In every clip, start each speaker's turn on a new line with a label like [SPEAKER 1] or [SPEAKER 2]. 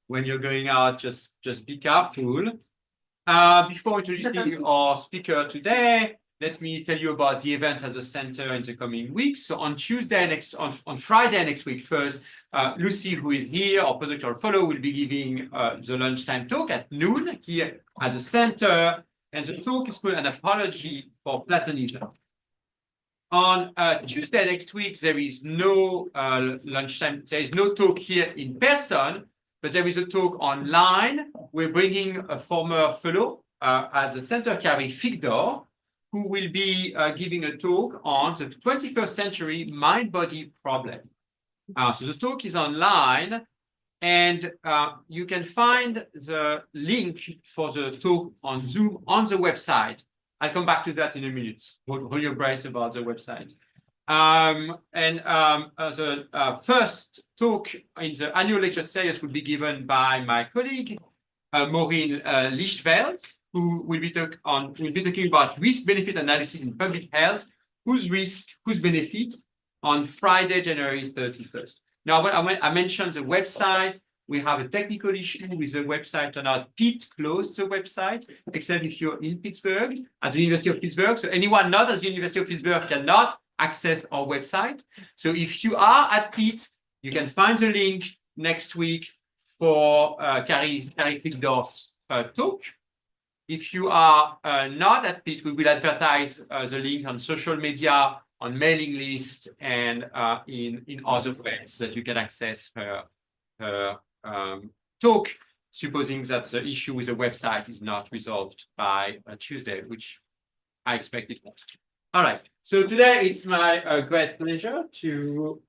[SPEAKER 1] when you're going out, just be careful. Before introducing our speaker today, let me tell you about the event at the center in the coming weeks. So on on Friday next week, first, Lucy, who is here, our postdoctoral fellow, will be giving the lunchtime talk at noon here at the center. And the talk is called An Apology for Platonism. On Tuesday next week, there is no lunchtime, there is no talk here in person, but there is a talk online. We're bringing a former fellow at the center, Carrie Figdor, who will be giving a talk on the 21st century mind-body problem. So the talk is online, and you can find the link for the talk on Zoom on the website. I'll come back to that in a minute. Hold your breath about the website. The first talk in the annual lecture series will be given by my colleague, Maureen Lichtveld, who will be talking about risk-benefit analysis in public health, whose risk, whose benefit, on Friday, January 31st. Now, when I mentioned the website, we have a technical issue with the website. Now, Pete closed the website, except if you're in Pittsburgh, at the University of Pittsburgh. So anyone not at the University of Pittsburgh cannot access our website. So if you are at Pitt, you can find the link next week for Carrie Figdor's talk. If you are not at Pitt, we will advertise the link on social media, on mailing list, and in other ways that you can access her talk, supposing that the issue with the website is not resolved by Tuesday, which I expect it won't. All right, so today it's my great pleasure to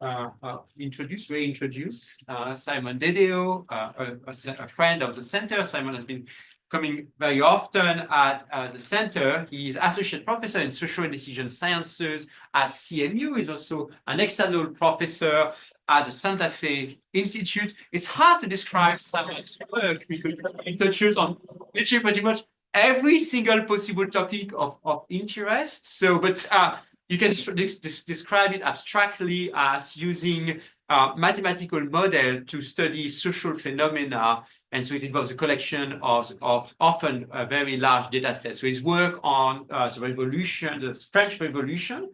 [SPEAKER 1] reintroduce Simon DeDeo, a friend of the center. Simon has been coming very often at the center. He is associate professor in social and decision sciences at CMU. He's also an external professor at the Santa Fe Institute. It's hard to describe Simon's work because he touches on literally pretty much every single possible topic of interest. So, but you can describe it abstractly as using mathematical model to study social phenomena. And so it involves a collection of often a very large data sets. So his work on the revolution, the French Revolution,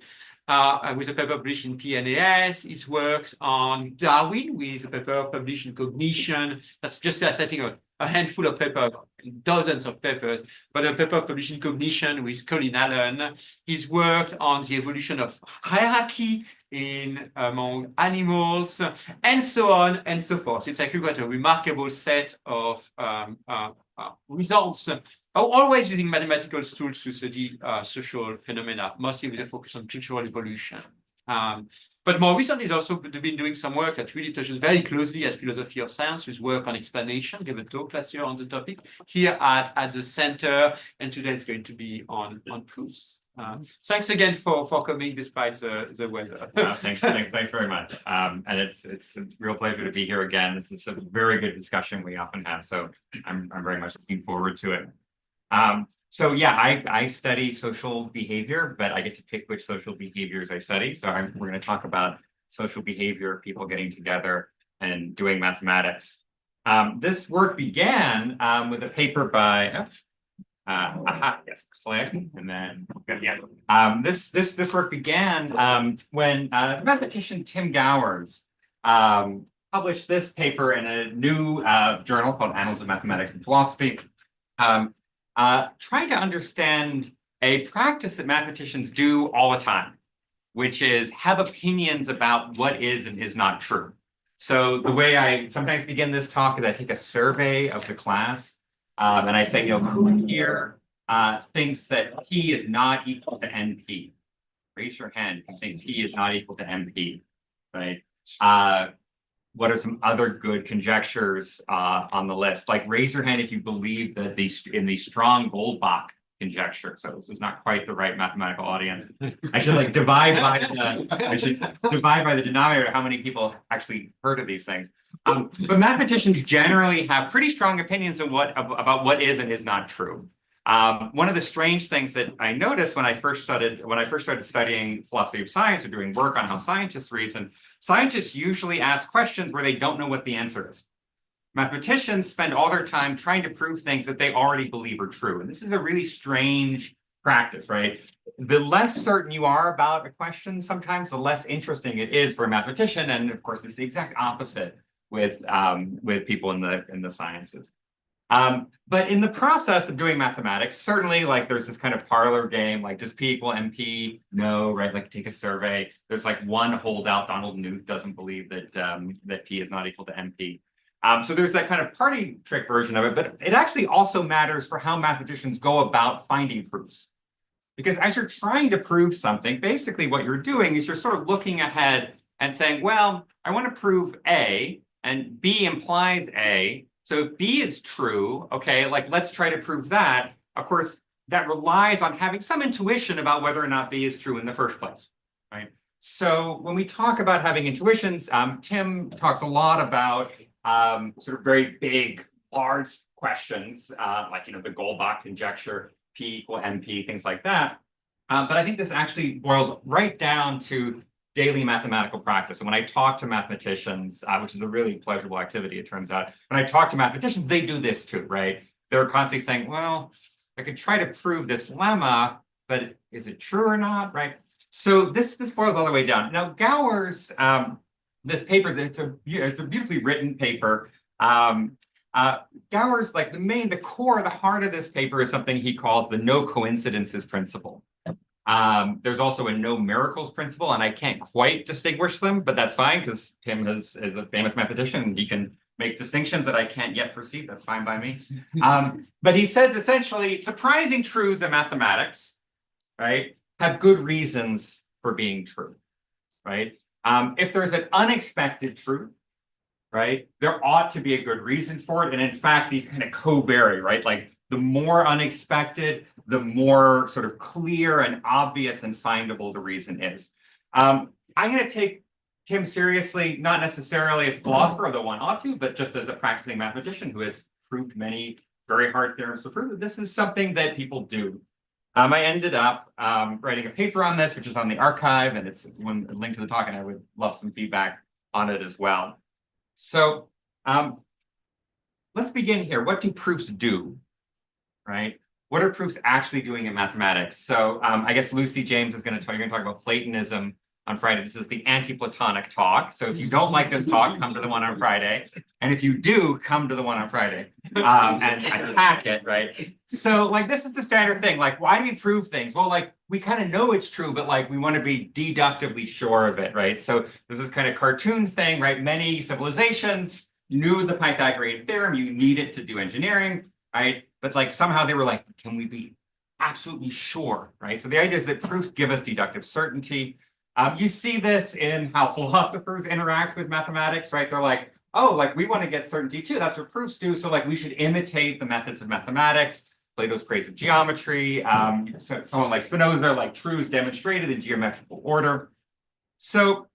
[SPEAKER 1] with a paper published in PNAS. He's worked on Darwin with a paper published in Cognition. That's just setting a handful of papers, dozens of papers, but a paper published in Cognition with Colin Allen. He's worked on the evolution of hierarchy among animals, and so on and so forth. It's actually quite a remarkable set of results, always using mathematical tools to study social phenomena, mostly with a focus on cultural evolution. But more recently, he's also been doing some work that really touches very closely at philosophy of science, with work on explanation. Gave a talk last year on the topic here at the center, and today it's going to be on proofs. Thanks again for coming despite the weather.
[SPEAKER 2] Thanks very much. And it's a real pleasure to be here again. This is a very good discussion we often have, so I'm very much looking forward to it. So yeah, I study social behavior, but I get to pick which social behaviors I study. So we're going to talk about social behavior, people getting together and doing mathematics. This work began with a paper by click, and then this work began when mathematician Tim Gowers published this paper in a new journal called Annals of Mathematics and Philosophy. Trying to understand a practice that mathematicians do all the time, which is have opinions about what is and is not true. So the way I sometimes begin this talk is I take a survey of the class, and I say, who here thinks that P is not equal to NP? Raise your hand if you think P is not equal to NP, right? What are some other good conjectures on the list? Like, raise your hand if you believe that in the Strong-Goldbach conjecture. So this is not quite the right mathematical audience. I should divide by the denominator how many people actually heard of these things. But mathematicians generally have pretty strong opinions about what is and is not true. One of the strange things that I noticed when I first started studying philosophy of science or doing work on how scientists reason, scientists usually ask questions where they don't know what the answer is. mathematicians spend all their time trying to prove things that they already believe are true. And this is a really strange practice, right? The less certain you are about a question, sometimes the less interesting it is for a mathematician. And of course, it's the exact opposite with people in the sciences. But in the process of doing mathematics, certainly like there's this kind of parlor game, like does P equal MP? No, right? Like take a survey. There's like one holdout, Donald Knuth doesn't believe that that P is not equal to MP. So there's that kind of party trick version of it, but it actually also matters for how mathematicians go about finding proofs. Because as you're trying to prove something, basically what you're doing is you're sort of looking ahead and saying, well, I want to prove A, and B implies A. So if B is true, okay, like let's try to prove that. Of course, that relies on having some intuition about whether or not B is true in the first place, right? So when we talk about having intuitions, Tim talks a lot about sort of very big, large questions, like, the Goldbach conjecture, P equal MP, things like that. But I think this actually boils right down to daily mathematical practice. And when I talk to mathematicians, which is a really pleasurable activity, it turns out, when I talk to mathematicians, they do this too, right? They're constantly saying, well, I could try to prove this lemma, but is it true or not, right? So this boils all the way down. Now, Gower's, this paper, it's a beautifully written paper. Gower's, like the core, the heart of this paper is something he calls the no coincidences principle. There's also a no miracles principle, and I can't quite distinguish them, but that's fine because Tim is a famous mathematician and he can make distinctions that I can't yet perceive. That's fine by me. But he says essentially surprising truths in mathematics, right, have good reasons for being true, right? If there's an unexpected truth, right, there ought to be a good reason for it. And in fact, these kind of co-vary, right? Like the more unexpected, the more sort of clear and obvious and findable the reason is. I'm going to take Tim seriously, not necessarily as a philosopher, although one ought to, but just as a practicing mathematician who has proved many very hard theorems to prove that this is something that people do. I ended up writing a paper on this, which is on the archive, and it's one link to the talk, and I would love some feedback on it as well. So let's begin here. What do proofs do, right? What are proofs actually doing in mathematics? So I guess Lucy James is going to talk about Platonism on Friday. This is the anti-Platonic talk. So if you don't like this talk, come to the one on Friday. And if you do, come to the one on Friday and attack it, right? So like this is the standard thing. Like, why do we prove things? Well, like we kind of know it's true, but like we want to be deductively sure of it, right? So this is kind of cartoon thing, right? Many civilizations knew the Pythagorean theorem. You need it to do engineering, right? But like somehow they were like, can we be absolutely sure, right? So the idea is that proofs give us deductive certainty. You see this in how philosophers interact with mathematics, right? They're like, oh, like we want to get certainty too. That's what proofs do. So like we should imitate the methods of mathematics, Plato's praise of geometry. Someone like Spinoza, like truths demonstrated in geometrical order. So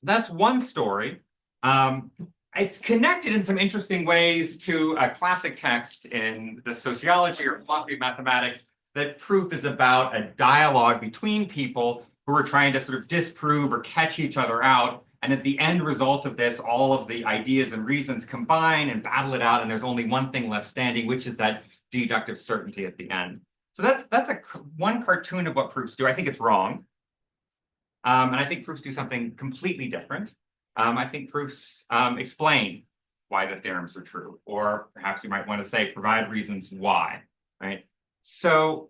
[SPEAKER 2] that's one story. It's connected in some interesting ways to a classic text in the sociology or philosophy of mathematics that proof is about a dialogue between people who are trying to sort of disprove or catch each other out. And at the end result of this, all of the ideas and reasons combine and battle it out. And there's only one thing left standing, which is that deductive certainty at the end. So that's one cartoon of what proofs do. I think it's wrong. And I think proofs do something completely different. I think proofs explain why the theorems are true, or perhaps you might want to say provide reasons why, right? So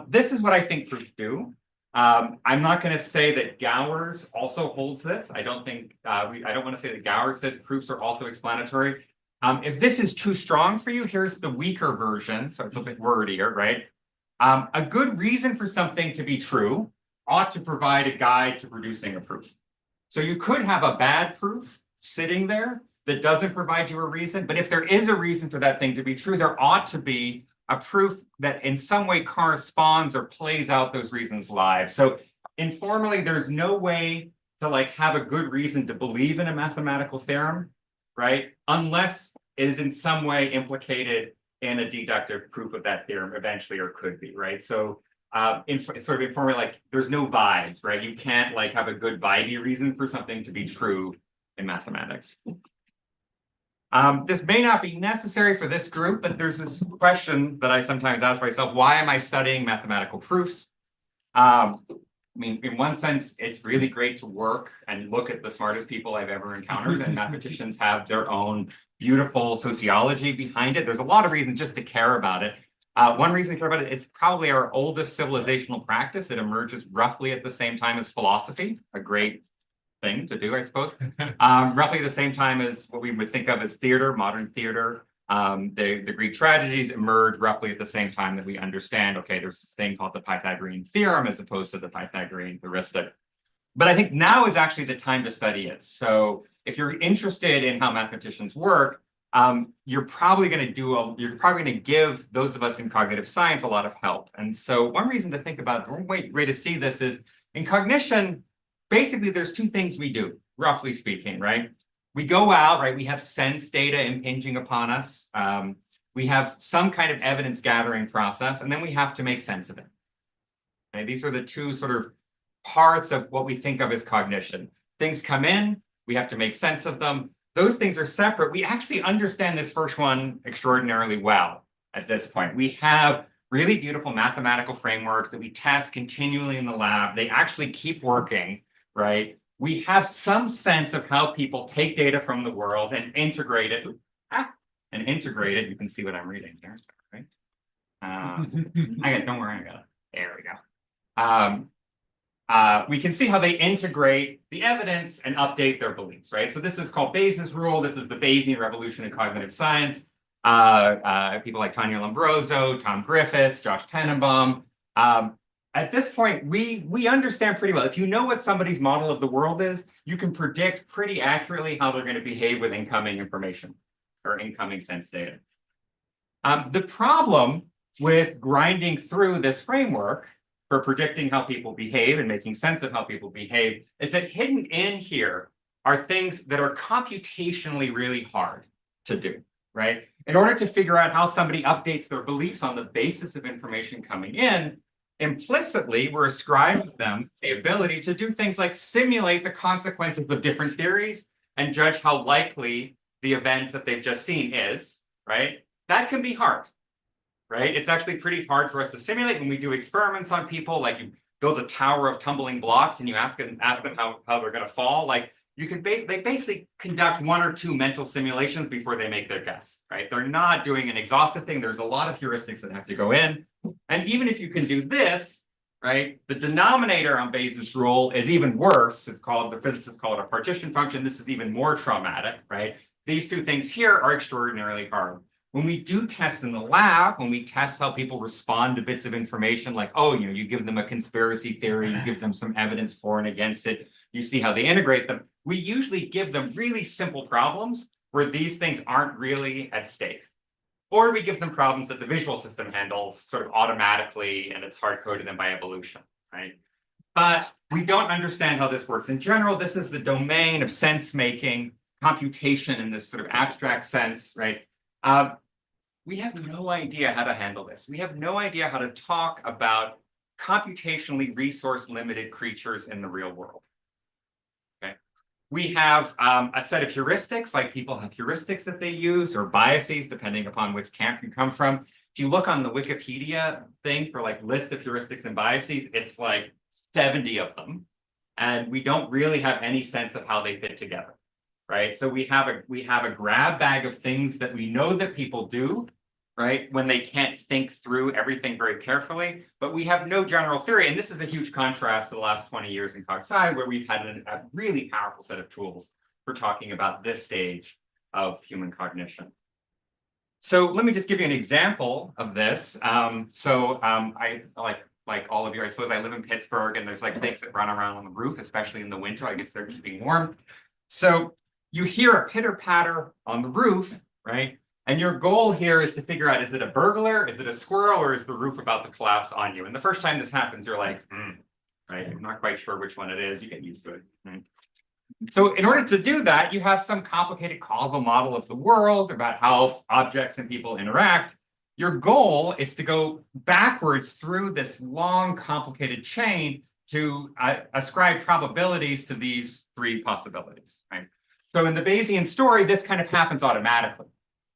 [SPEAKER 2] this is what I think proofs do. I'm not going to say that Gower's also holds this. I don't think I don't want to say that Gower says proofs are also explanatory. If this is too strong for you, here's the weaker version. So it's a bit wordier, right? A good reason for something to be true ought to provide a guide to producing a proof. So you could have a bad proof sitting there that doesn't provide you a reason, but if there is a reason for that thing to be true, there ought to be a proof that in some way corresponds or plays out those reasons live. So informally, there's no way to like have a good reason to believe in a mathematical theorem, right? Unless it is in some way implicated in a deductive proof of that theorem eventually, or could be, right? So sort of informally, like there's no vibes, right? You can't like have a good vibey reason for something to be true in mathematics. This may not be necessary for this group, but there's this question that I sometimes ask myself, why am I studying mathematical proofs? I mean, in one sense, it's really great to work and look at the smartest people I've ever encountered, and mathematicians have their own beautiful sociology behind it. There's a lot of reasons just to care about it. One reason to care about it, it's probably our oldest civilizational practice. It emerges roughly at the same time as philosophy, a great thing to do, I suppose. Roughly the same time as what we would think of as theater, modern theater. The Greek tragedies emerge roughly at the same time that we understand, okay, there's this thing called the Pythagorean theorem as opposed to the Pythagorean heuristic. But I think now is actually the time to study it. So if you're interested in how mathematicians work, you're probably going to give those of us in cognitive science a lot of help. And so one reason to think about, one way to see this is in cognition, basically there's two things we do, roughly speaking, right? We go out, right? We have sense data impinging upon us. We have some kind of evidence gathering process, and then we have to make sense of it. Okay? These are the two sort of parts of what we think of as cognition. Things come in, we have to make sense of them. Those things are separate. We actually understand this first one extraordinarily well at this point. We have really beautiful mathematical frameworks that we test continually in the lab. They actually keep working, right? We have some sense of how people take data from the world and integrate it. You can see what I'm reading here, right? Don't worry, I got it. There we go. We can see how they integrate the evidence and update their beliefs, right? So this is called Bayes' rule. This is the Bayesian revolution in cognitive science. People like Tanya Lombroso, Tom Griffiths, Josh Tenenbaum. At this point, we understand pretty well. If you know what somebody's model of the world is, you can predict pretty accurately how they're going to behave with incoming information or incoming sense data. The problem with grinding through this framework for predicting how people behave and making sense of how people behave is that hidden in here are things that are computationally really hard to do, right? In order to figure out how somebody updates their beliefs on the basis of information coming in, implicitly, we're ascribing them the ability to do things like simulate the consequences of different theories and judge how likely the event that they've just seen is, right? That can be hard, right? It's actually pretty hard for us to simulate when we do experiments on people, like you build a tower of tumbling blocks and you ask them how they're going to fall. Like you can they basically conduct one or two mental simulations before they make their guess, right? They're not doing an exhaustive thing. There's a lot of heuristics that have to go in. And even if you can do this, right, the denominator on Bayes' rule is even worse. It's called, the physicists call it a partition function. This is even more traumatic, right? These two things here are extraordinarily hard. When we do tests in the lab, when we test how people respond to bits of information, like, oh, you give them a conspiracy theory, you give them some evidence for and against it, you see how they integrate them. We usually give them really simple problems where these things aren't really at stake. Or we give them problems that the visual system handles sort of automatically, and it's hard-coded in by evolution, right? But we don't understand how this works. In general, this is the domain of sense-making, computation in this sort of abstract sense, right? We have no idea how to handle this. We have no idea how to talk about computationally resource-limited creatures in the real world. Okay. We have a set of heuristics, like people have heuristics that they use, or biases, depending upon which camp you come from. If you look on the Wikipedia thing for like list of heuristics and biases, it's like 70 of them. And we don't really have any sense of how they fit together, right? So we have a grab bag of things that we know that people do, right, when they can't think through everything very carefully, but we have no general theory. And this is a huge contrast to the last 20 years in cog sci, where we've had a really powerful set of tools for talking about this stage of human cognition. So let me just give you an example of this. I like all of you, I suppose I live in Pittsburgh, and there's like things that run around on the roof, especially in the winter. I guess they're keeping warm. So you hear a pitter patter on the roof, right? And your goal here is to figure out, is it a burglar, is it a squirrel, or is the roof about to collapse on you? And the first time this happens, you're like, right? I'm not quite sure which one it is. You get used to it. Right? So in order to do that, you have some complicated causal model of the world about how objects and people interact. Your goal is to go backwards through this long, complicated chain to ascribe probabilities to these three possibilities, right? So in the Bayesian story, this kind of happens automatically,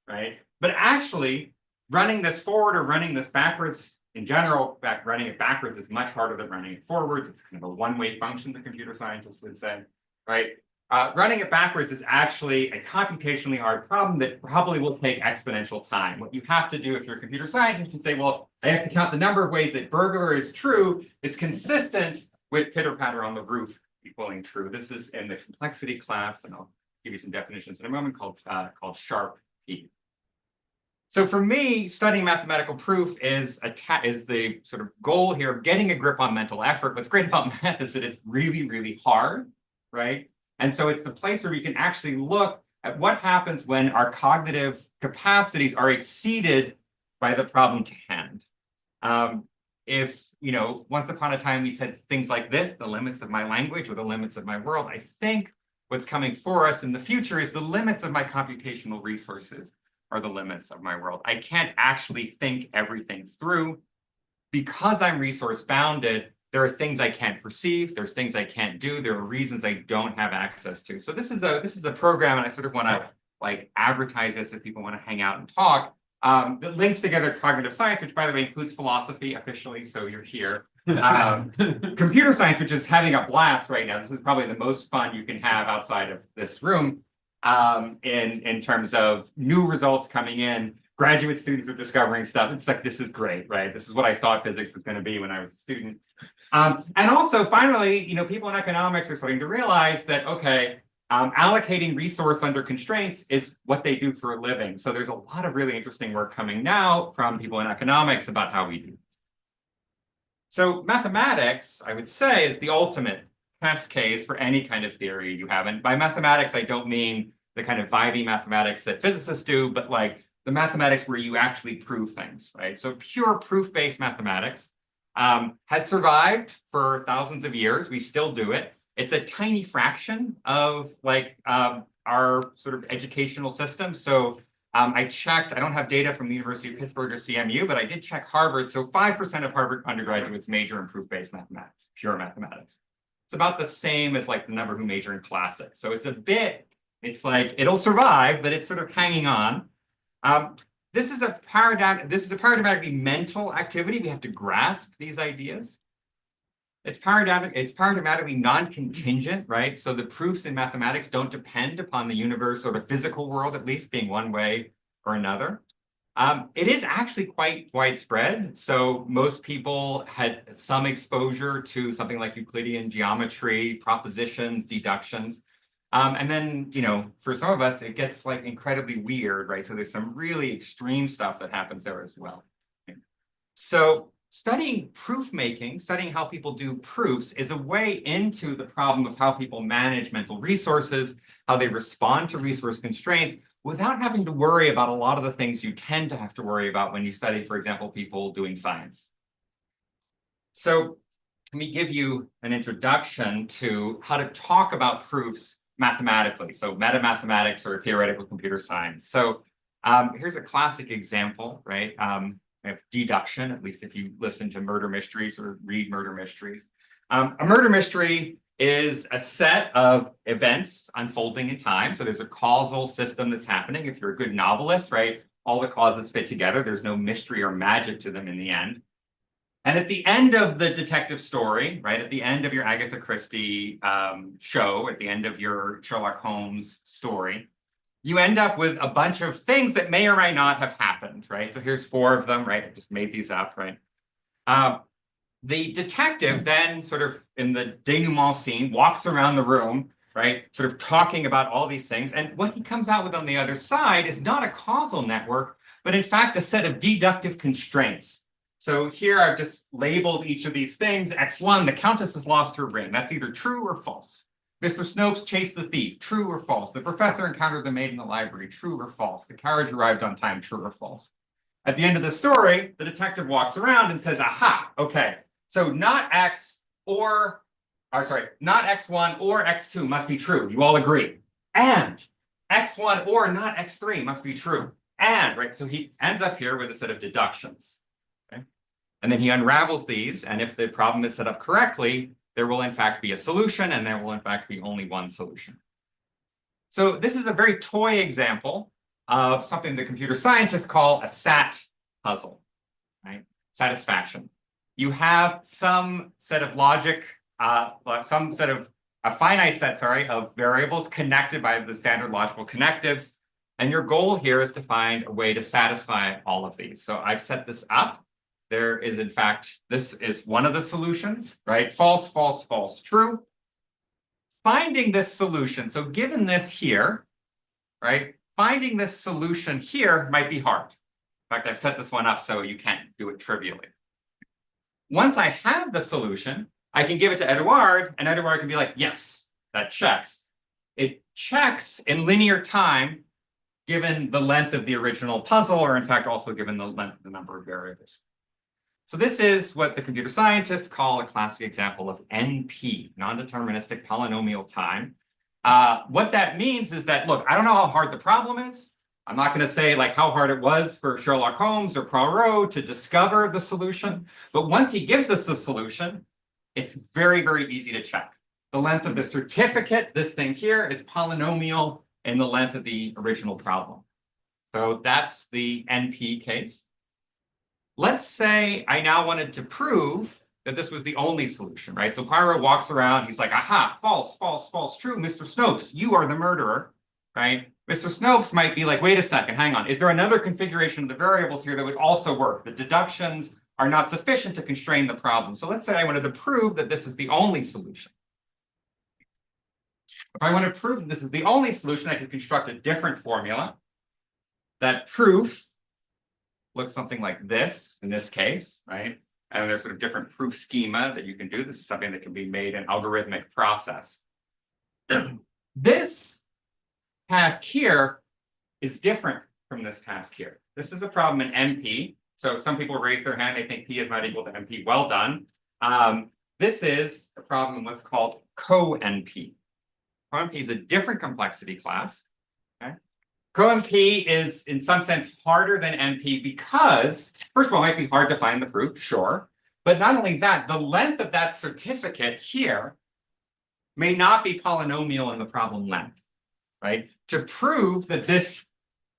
[SPEAKER 2] right? But actually, running this forward or running this backwards, in general, running it backwards is much harder than running it forwards. It's kind of a one-way function, the computer scientists would say, right? Running it backwards is actually a computationally hard problem that probably will take exponential time. What you have to do if you're a computer scientist is say, well, I have to count the number of ways that burglar is true is consistent with pitter-patter on the roof equaling true. This is in the complexity class, and I'll give you some definitions in a moment, called sharp P. So for me, studying mathematical proof is the sort of goal here of getting a grip on mental effort. What's great about math is that it's really, really hard, right? And so it's the place where we can actually look at what happens when our cognitive capacities are exceeded by the problem to hand. If, once upon a time we said things like this, the limits of my language or the limits of my world, I think what's coming for us in the future is the limits of my computational resources are the limits of my world. I can't actually think everything through. Because I'm resource bounded, there are things I can't perceive, there's things I can't do, there are reasons I don't have access to. So this is a program, and I sort of want to advertise this if people want to hang out and talk, that links together cognitive science, which by the way includes philosophy officially, so you're here. Computer science, which is having a blast right now. This is probably the most fun you can have outside of this room. In terms of new results coming in, graduate students are discovering stuff. It's like, this is great, right? This is what I thought physics was going to be when I was a student. And also, finally, people in economics are starting to realize that, okay, allocating resource under constraints is what they do for a living. So there's a lot of really interesting work coming now from people in economics about how we do. So mathematics, I would say, is the ultimate test case for any kind of theory you have. And by mathematics, I don't mean the kind of vibey mathematics that physicists do, but the mathematics where you actually prove things, right? So pure proof-based mathematics has survived for thousands of years. We still do it. It's a tiny fraction of our sort of educational system. So I checked, I don't have data from the University of Pittsburgh or CMU, but I did check Harvard. So 5% of Harvard undergraduates major in proof-based mathematics, pure mathematics. It's about the same as the number who major in classics. So it's it'll survive, but it's sort of hanging on. This is a paradigmatically mental activity. We have to grasp these ideas. It's paradigmatically non-contingent, right? So the proofs in mathematics don't depend upon the universe or the physical world, at least, being one way or another. It is actually quite widespread. So most people had some exposure to something like Euclidean geometry, propositions, deductions. And then, for some of us, it gets incredibly weird, right? So there's some really extreme stuff that happens there as well. So studying proof making, studying how people do proofs, is a way into the problem of how people manage mental resources, how they respond to resource constraints, without having to worry about a lot of the things you tend to have to worry about when you study, for example, people doing science. So let me give you an introduction to how to talk about proofs mathematically. So metamathematics or theoretical computer science. So here's a classic example, right? Of deduction, at least if you listen to murder mysteries or read murder mysteries. A murder mystery is a set of events unfolding in time. So there's a causal system that's happening. If you're a good novelist, right, all the causes fit together. There's no mystery or magic to them in the end. And at the end of the detective story, right, at the end of your Agatha Christie show, at the end of your Sherlock Holmes story, you end up with a bunch of things that may or may not have happened, right? So here's 4 of them, right? I just made these up, right? The detective then sort of in the denouement scene walks around the room, right? Sort of talking about all these things. And what he comes out with on the other side is not a causal network, but in fact, a set of deductive constraints. So here I've just labeled each of these things. X1, the Countess has lost her ring. That's either true or false. Mr. Snopes chased the thief. True or false? The professor encountered the maid in the library. True or false? The carriage arrived on time. True or false? At the end of the story, the detective walks around and says, aha, okay. So not X1 or X2 must be true. You all agree. And X1 or not X3 must be true. And, right, so he ends up here with a set of deductions. Okay? And then he unravels these, and if the problem is set up correctly, there will in fact be a solution, and there will in fact be only one solution. So this is a very toy example of something the computer scientists call a SAT puzzle, right? Satisfaction. You have some set of logic, some set of a finite set, sorry, of variables connected by the standard logical connectives. And your goal here is to find a way to satisfy all of these. So I've set this up. There is, in fact, this is one of the solutions, right? False, false, false, true. Finding this solution, so given this here, right? Finding this solution here might be hard. In fact, I've set this one up so you can't do it trivially. Once I have the solution, I can give it to Eduard, and Eduard can be like, yes, that checks. It checks in linear time, given the length of the original puzzle, or in fact, also given the length of the number of variables. So this is what the computer scientists call a classic example of NP, non-deterministic polynomial time. What that means is that, look, I don't know how hard the problem is. I'm not going to say like how hard it was for Sherlock Holmes or Poirot to discover the solution. But once he gives us the solution, it's very, very easy to check. The length of the certificate, this thing here, is polynomial in the length of the original problem. So that's the NP case. Let's say I now wanted to prove that this was the only solution, right? So Poirot walks around, he's like, aha, false, false, false, true, Mr. Snopes, you are the murderer, right? Mr. Snopes might be like, wait a second, hang on. Is there another configuration of the variables here that would also work? The deductions are not sufficient to constrain the problem. So let's say I wanted to prove that this is the only solution. If I want to prove that this is the only solution, I could construct a different formula. That proof looks something like this in this case, right? And there's sort of different proof schema that you can do. This is something that can be made in algorithmic process. This task here is different from this task here. This is a problem in NP. So some people raise their hand, they think P is not equal to NP. Well done. This is a problem in what's called co-NP. Co-NP is a different complexity class. Okay? Co-NP is, in some sense, harder than NP because, first of all, it might be hard to find the proof, sure. But not only that, the length of that certificate here may not be polynomial in the problem length, right? To prove that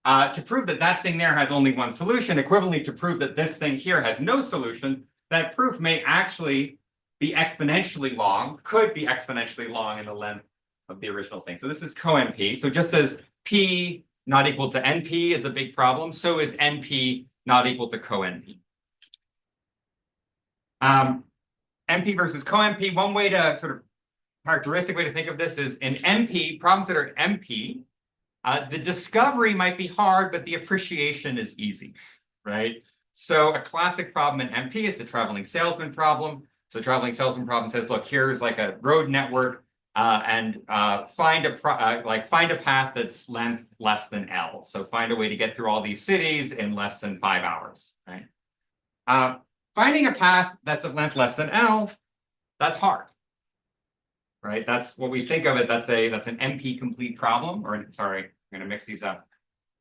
[SPEAKER 2] that thing there has only one solution, equivalently to prove that this thing here has no solution, that proof may actually be exponentially long, could be exponentially long in the length of the original thing. So this is co-NP. So just as P not equal to NP is a big problem, so is NP not equal to co-NP. NP versus co-NP, one way to sort of characteristic way to think of this is in NP, problems that are NP, the discovery might be hard, but the appreciation is easy, right? So a classic problem in NP is the traveling salesman problem. So the traveling salesman problem says, look, here's like a road network and find a path that's length less than L. So find a way to get through all these cities in less than 5 hours, right? Finding a path that's of length less than L, that's hard. Right, that's what we think of it. That's an NP complete problem, or sorry, I'm going to mix these up.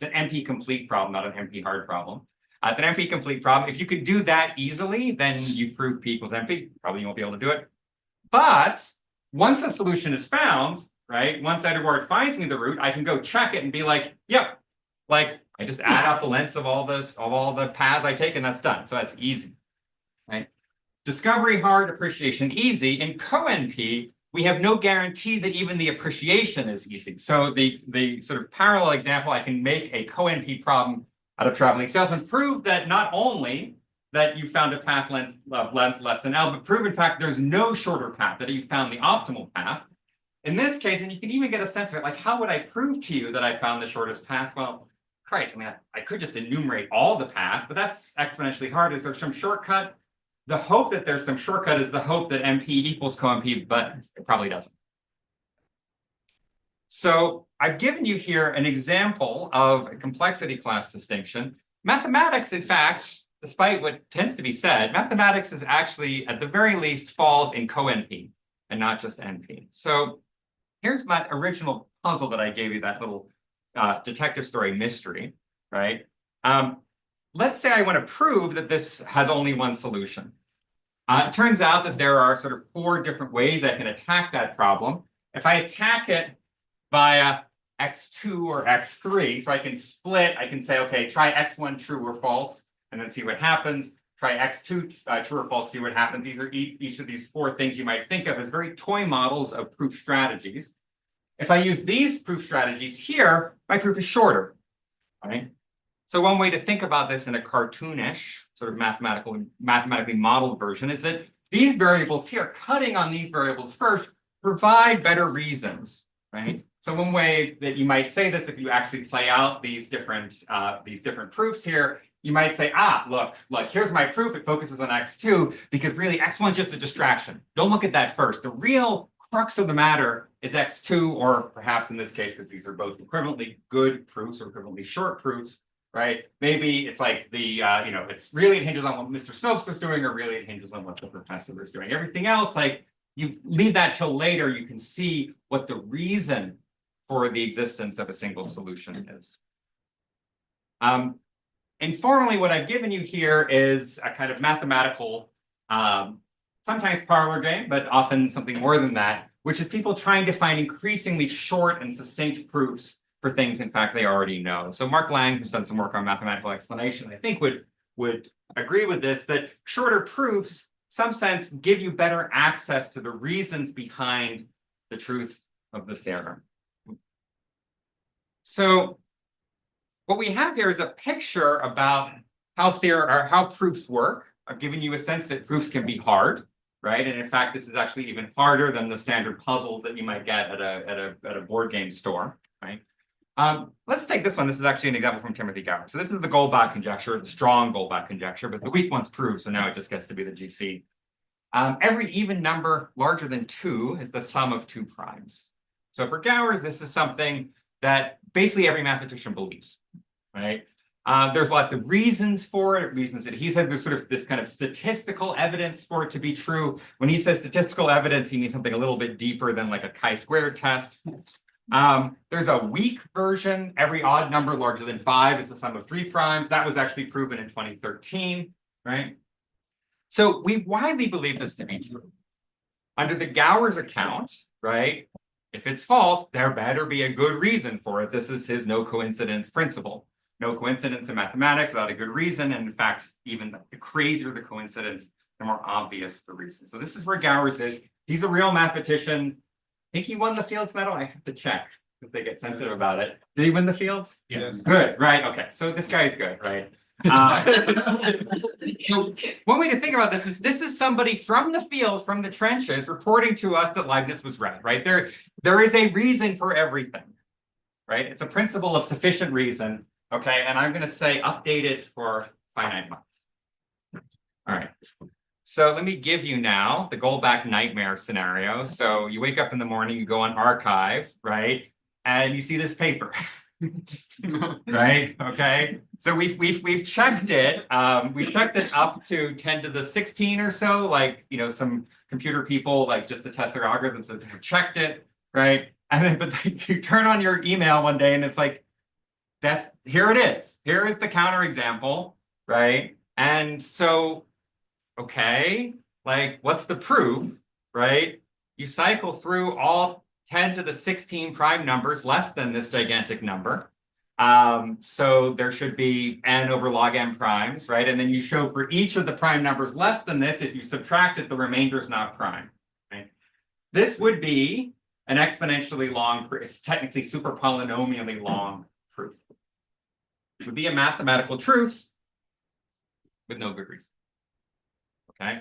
[SPEAKER 2] It's an NP complete problem, not an NP hard problem. It's an NP complete problem. If you could do that easily, then you prove P equals NP. Probably you won't be able to do it. But once the solution is found, right? Once Eduard finds me the root, I can go check it and be like, yep, like I just add up the lengths of all the paths I take, and that's done. So that's easy, right? Discovery hard, appreciation easy. In co-NP, we have no guarantee that even the appreciation is easy. So the sort of parallel example, I can make a co-NP problem out of traveling salesman, prove that not only that you found a path length less than L, but prove in fact there's no shorter path, that you found the optimal path. In this case, and you can even get a sense of it, like how would I prove to you that I found the shortest path? Well, Christ, I mean, I could just enumerate all the paths, but that's exponentially hard. Is there some shortcut? The hope that there's some shortcut is the hope that NP equals co-NP, but it probably doesn't. So I've given you here an example of a complexity class distinction. Mathematics, in fact, despite what tends to be said, mathematics is actually, at the very least, falls in co-NP and not just NP. So here's my original puzzle that I gave you, that little detective story mystery, right? Let's say I want to prove that this has only one solution. It turns out that there are sort of 4 different ways I can attack that problem. If I attack it via x2 or x3. So I can split, I can say, okay, try x1 true or false, and then see what happens. Try x2 true or false, see what happens. These are each of these four things you might think of as very toy models of proof strategies. If I use these proof strategies here, my proof is shorter, right? So one way to think about this in a cartoonish, sort of mathematically modeled version is that these variables here, cutting on these variables first, provide better reasons, right? So one way that you might say this, if you actually play out these different proofs here, you might say, look, here's my proof. It focuses on x2 because really x1 is just a distraction. Don't look at that first. The real crux of the matter is x2, or perhaps in this case, because these are both equivalently good proofs or equivalently short proofs, right? Maybe it's like the, it's really it hinges on what Mr. Snopes was doing, or really it hinges on what the professor was doing. Everything else, like you leave that till later, you can see what the reason for the existence of a single solution is. Informally, what I've given you here is a kind of mathematical, sometimes parlor game, but often something more than that, which is people trying to find increasingly short and succinct proofs for things, in fact, they already know. So Mark Lang, who's done some work on mathematical explanation, I think would agree with this, that shorter proofs, in some sense, give you better access to the reasons behind the truth of the theorem. So what we have here is a picture about how proofs work. I've given you a sense that proofs can be hard, right? And in fact, this is actually even harder than the standard puzzles that you might get at a board game store, right? Let's take this one. This is actually an example from Timothy Gower. So this is the Goldbach conjecture, the strong Goldbach conjecture, but the weak one's proved, so now it just gets to be the GC. Every even number larger than 2 is the sum of 2 primes. So for Gower's, this is something that basically every mathematician believes, right? There's lots of reasons for it, reasons that he says there's sort of this kind of statistical evidence for it to be true. When he says statistical evidence, he means something a little bit deeper than like a chi-squared test. There's a weak version. Every odd number larger than 5 is the sum of 3 primes. That was actually proven in 2013, right? So we widely believe this to be true. Under the Gower's account, right? If it's false, there better be a good reason for it. This is his no coincidence principle. No coincidence in mathematics without a good reason. And in fact, even the crazier the coincidence, the more obvious the reason. So this is where Gower's is. He's a real mathematician. I think he won the Fields Medal. I have to check if they get sensitive about it. Did he win the Fields?
[SPEAKER 3] Yes.
[SPEAKER 2] Good, right, okay. So this guy is good, right? So one way to think about this is somebody from the field, from the trenches, reporting to us that Leibniz was right? There is a reason for everything, right? It's a principle of sufficient reason, okay? And I'm going to say updated for finite months. All right. So let me give you now the Goldbach nightmare scenario. So you wake up in the morning, you go on archive, right? And you see this paper. Right? Okay. So we've checked it. We've checked it up to 10 to the 16 or so, like, some computer people, like, just to test their algorithms that have checked it, right? And then, but you turn on your email one day and it's like, here it is. Here is the counterexample, right? And so, okay, like, what's the proof, right? You cycle through all 10 to the 16 prime numbers less than this gigantic number. So there should be n over log m primes, right? And then you show for each of the prime numbers less than this, if you subtract it, the remainder is not prime, right? This would be an exponentially long, it's technically super polynomially long proof. It would be a mathematical truth with no good reason. Okay.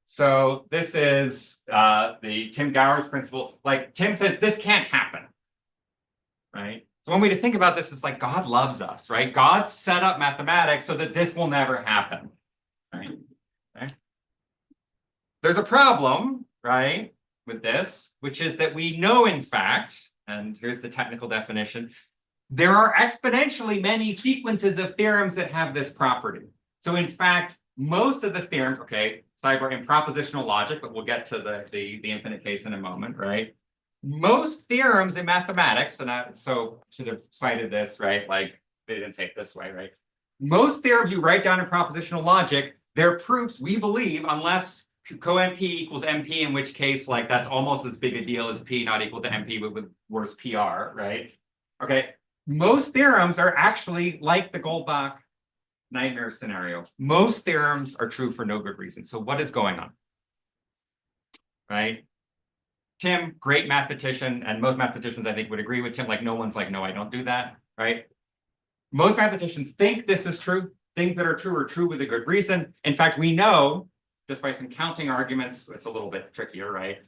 [SPEAKER 2] So this is the Tim Gower's principle. Like Tim says, this can't happen, right? So one way to think about this is like God loves us, right? God set up mathematics so that this will never happen, right? Okay. There's a problem, right, with this, which is that we know, in fact, and here's the technical definition, there are exponentially many sequences of theorems that have this property. So in fact, most of the theorems, okay, sidebar in propositional logic, but we'll get to the infinite case in a moment, right? Most theorems in mathematics, and I should have cited this, right? Like they didn't say it this way, right? Most theorems you write down in propositional logic, they're proofs, we believe, unless co-MP equals MP, in which case, like, that's almost as big a deal as P not equal to MP, but with worse PR, right? Okay, most theorems are actually like the Goldbach nightmare scenario. Most theorems are true for no good reason. So what is going on? Right? Tim, great mathematician, and most mathematicians I think would agree with Tim, like no one's like, no, I don't do that, right? Most mathematicians think this is true. Things that are true with a good reason. In fact, we know, just by some counting arguments, it's a little bit trickier, right?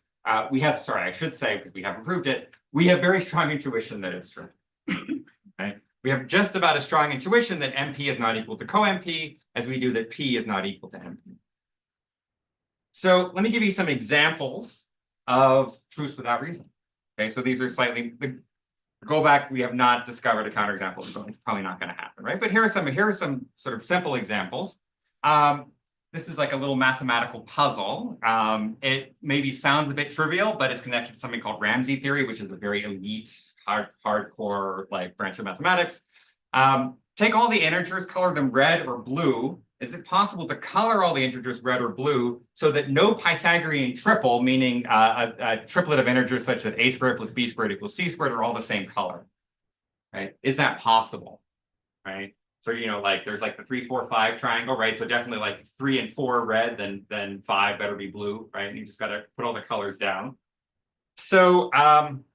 [SPEAKER 2] We have, sorry, I should say, because we haven't proved it, we have very strong intuition that it's true. Right? We have just about as strong intuition that MP is not equal to co-MP as we do that P is not equal to MP. So let me give you some examples of truths without reason. Okay, so these are slightly, go back, we have not discovered a counterexample, so it's probably not going to happen, right? But here are some sort of simple examples. This is like a little mathematical puzzle. It maybe sounds a bit trivial, but it's connected to something called Ramsey theory, which is a very elite, hardcore like branch of mathematics. Take all the integers, color them red or blue. Is it possible to color all the integers red or blue so that no Pythagorean triple, meaning a triplet of integers such that a squared plus b squared equals c squared are all the same color, right? Is that possible, right? So, you know, like there's like the 3, 4, 5 triangle, right? So definitely like 3 and 4 red, then 5 better be blue, right? And you just got to put all the colors down. So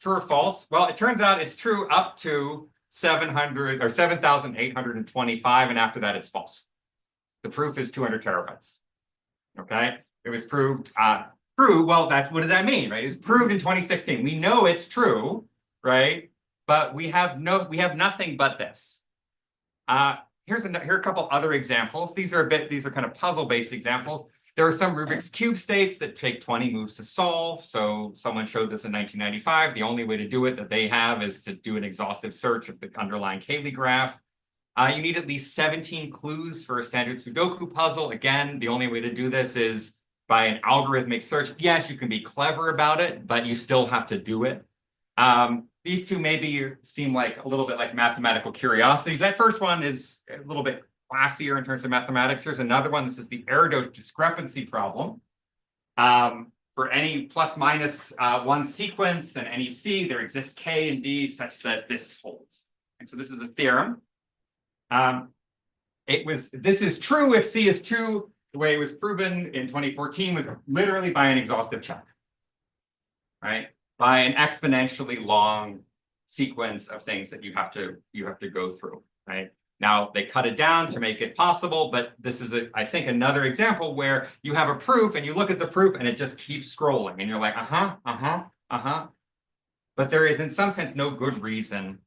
[SPEAKER 2] true or false? Well, it turns out it's true up to 700 or 7,825, and after that it's false. The proof is 200 terabytes. Okay, it was proved true. Well, that's what does that mean, right? It was proved in 2016. We know it's true, right? But we have nothing but this. Here are a couple other examples. These are kind of puzzle-based examples. There are some Rubik's Cube states that take 20 moves to solve. So someone showed this in 1995. The only way to do it that they have is to do an exhaustive search of the underlying Cayley graph. You need at least 17 clues for a standard Sudoku puzzle. Again, the only way to do this is by an algorithmic search. Yes, you can be clever about it, but you still have to do it. These two maybe seem like a little bit like mathematical curiosities. That first one is a little bit classier in terms of mathematics. Here's another one. This is the error discrepancy problem. For any plus minus 1 sequence and any C, there exists K and D such that this holds. And so this is a theorem. This is true if C is 2. The way it was proven in 2014 was literally by an exhaustive check, right? By an exponentially long sequence of things that you have to go through, right? Now they cut it down to make it possible, but this is I think another example where you have a proof and you look at the proof and it just keeps scrolling and you're like, but there is in some sense no good reason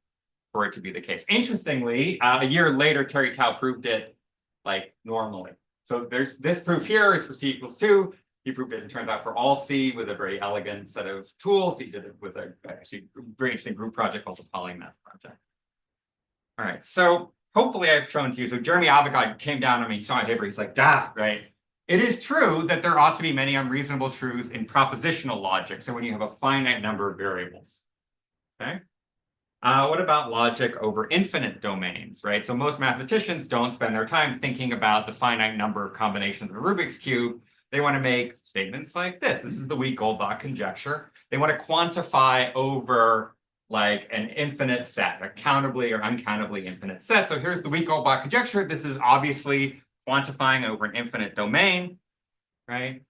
[SPEAKER 2] for it to be the case. Interestingly, a year later, Terry Tao proved it like normally. So there's this proof here is for C equals 2. He proved it, it turns out, for all C with a very elegant set of tools. He did it with a actually very interesting group project called the Polymath project. All right, so hopefully I've shown to you. So Jeremy Avogadro came down on me, he saw my paper, he's like, right? It is true that there ought to be many unreasonable truths in propositional logic. So when you have a finite number of variables, okay? What about logic over infinite domains, right? So most mathematicians don't spend their time thinking about the finite number of combinations of a Rubik's Cube. They want to make statements like this. This is the weak Goldbach conjecture. They want to quantify over like an infinite set, a countably or uncountably infinite set. So here's the weak Goldbach conjecture. This is obviously quantifying over an infinite domain, right?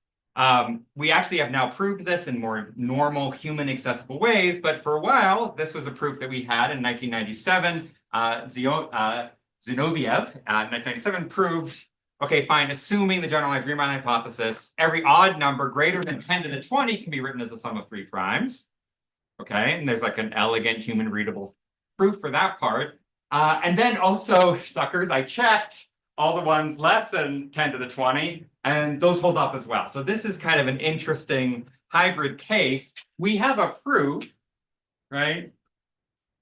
[SPEAKER 2] We actually have now proved this in more normal human accessible ways, but for a while, this was a proof that we had in 1997. Zinoviev, in 1997, proved, okay, fine, assuming the generalized Riemann hypothesis, every odd number greater than 10 to the 20 can be written as a sum of 3 primes. Okay, and there's like an elegant human readable proof for that part. And then also, suckers, I checked all the ones less than 10 to the 20, and those hold up as well. So this is kind of an interesting hybrid case. We have a proof, right?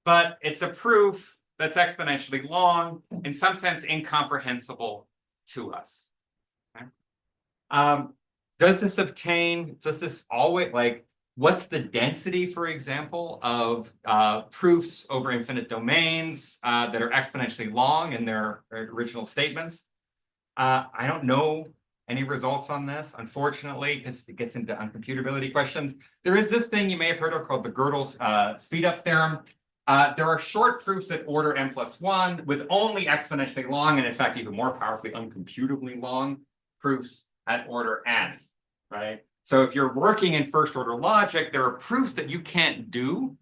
[SPEAKER 2] But it's a proof that's exponentially long, in some sense incomprehensible to us. Okay? Does this always, like, what's the density, for example, of proofs over infinite domains that are exponentially long in their original statements? I don't know any results on this, unfortunately, because it gets into uncomputability questions. There is this thing you may have heard of called the Gödel's speed-up theorem. There are short proofs at order n+1 with only exponentially long, and in fact, even more powerfully, uncomputably long proofs at order n, right? So if you're working in first order logic, there are proofs that you can't do,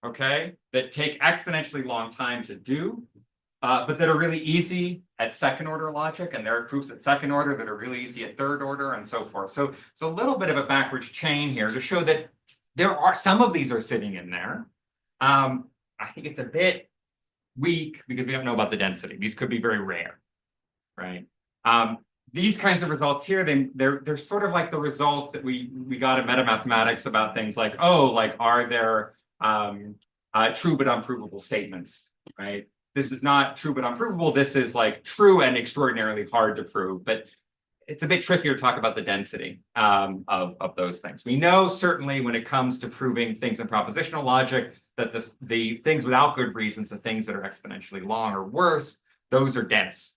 [SPEAKER 2] okay, that take exponentially long time to do, but that are really easy at second order logic, and there are proofs at second order that are really easy at third order, and so forth. So it's a little bit of a backwards chain here to show that there are some of these are sitting in there. I think it's a bit weak because we don't know about the density. These could be very rare, right? These kinds of results here, they're sort of like the results that we got in metamathematics about things like, oh, like are there true but unprovable statements, right? This is not true but unprovable. This is like true and extraordinarily hard to prove, but it's a bit trickier to talk about the density of those things. We know certainly when it comes to proving things in propositional logic that the things without good reasons, the things that are exponentially long or worse, those are dense.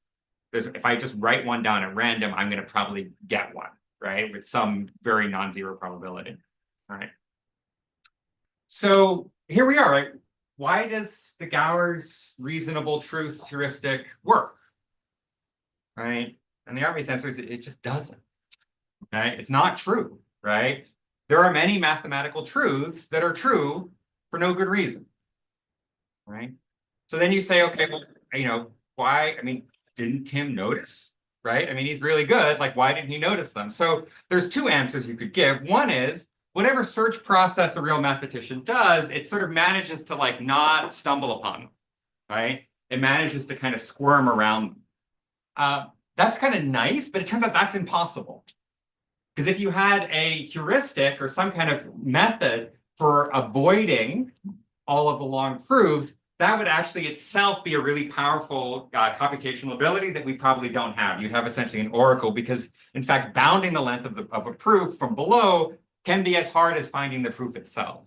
[SPEAKER 2] If I just write one down at random, I'm going to probably get one, right? With some very non-zero probability, all right? So here we are, right? Why does the Gowers reasonable truth heuristic work, right? And the obvious answer is it just doesn't, okay? It's not true, right? There are many mathematical truths that are true for no good reason, right? So then you say, okay, well, you know, why? I mean, didn't Tim notice, right? I mean, he's really good. Like, why didn't he notice them? So there's two answers you could give. One is whatever search process a real mathematician does, it sort of manages to like not stumble upon them, right? It manages to kind of squirm around them. That's kind of nice, but it turns out that's impossible. Because if you had a heuristic or some kind of method for avoiding all of the long proofs, that would actually itself be a really powerful computational ability that we probably don't have. You'd have essentially an oracle because, in fact, bounding the length of a proof from below can be as hard as finding the proof itself.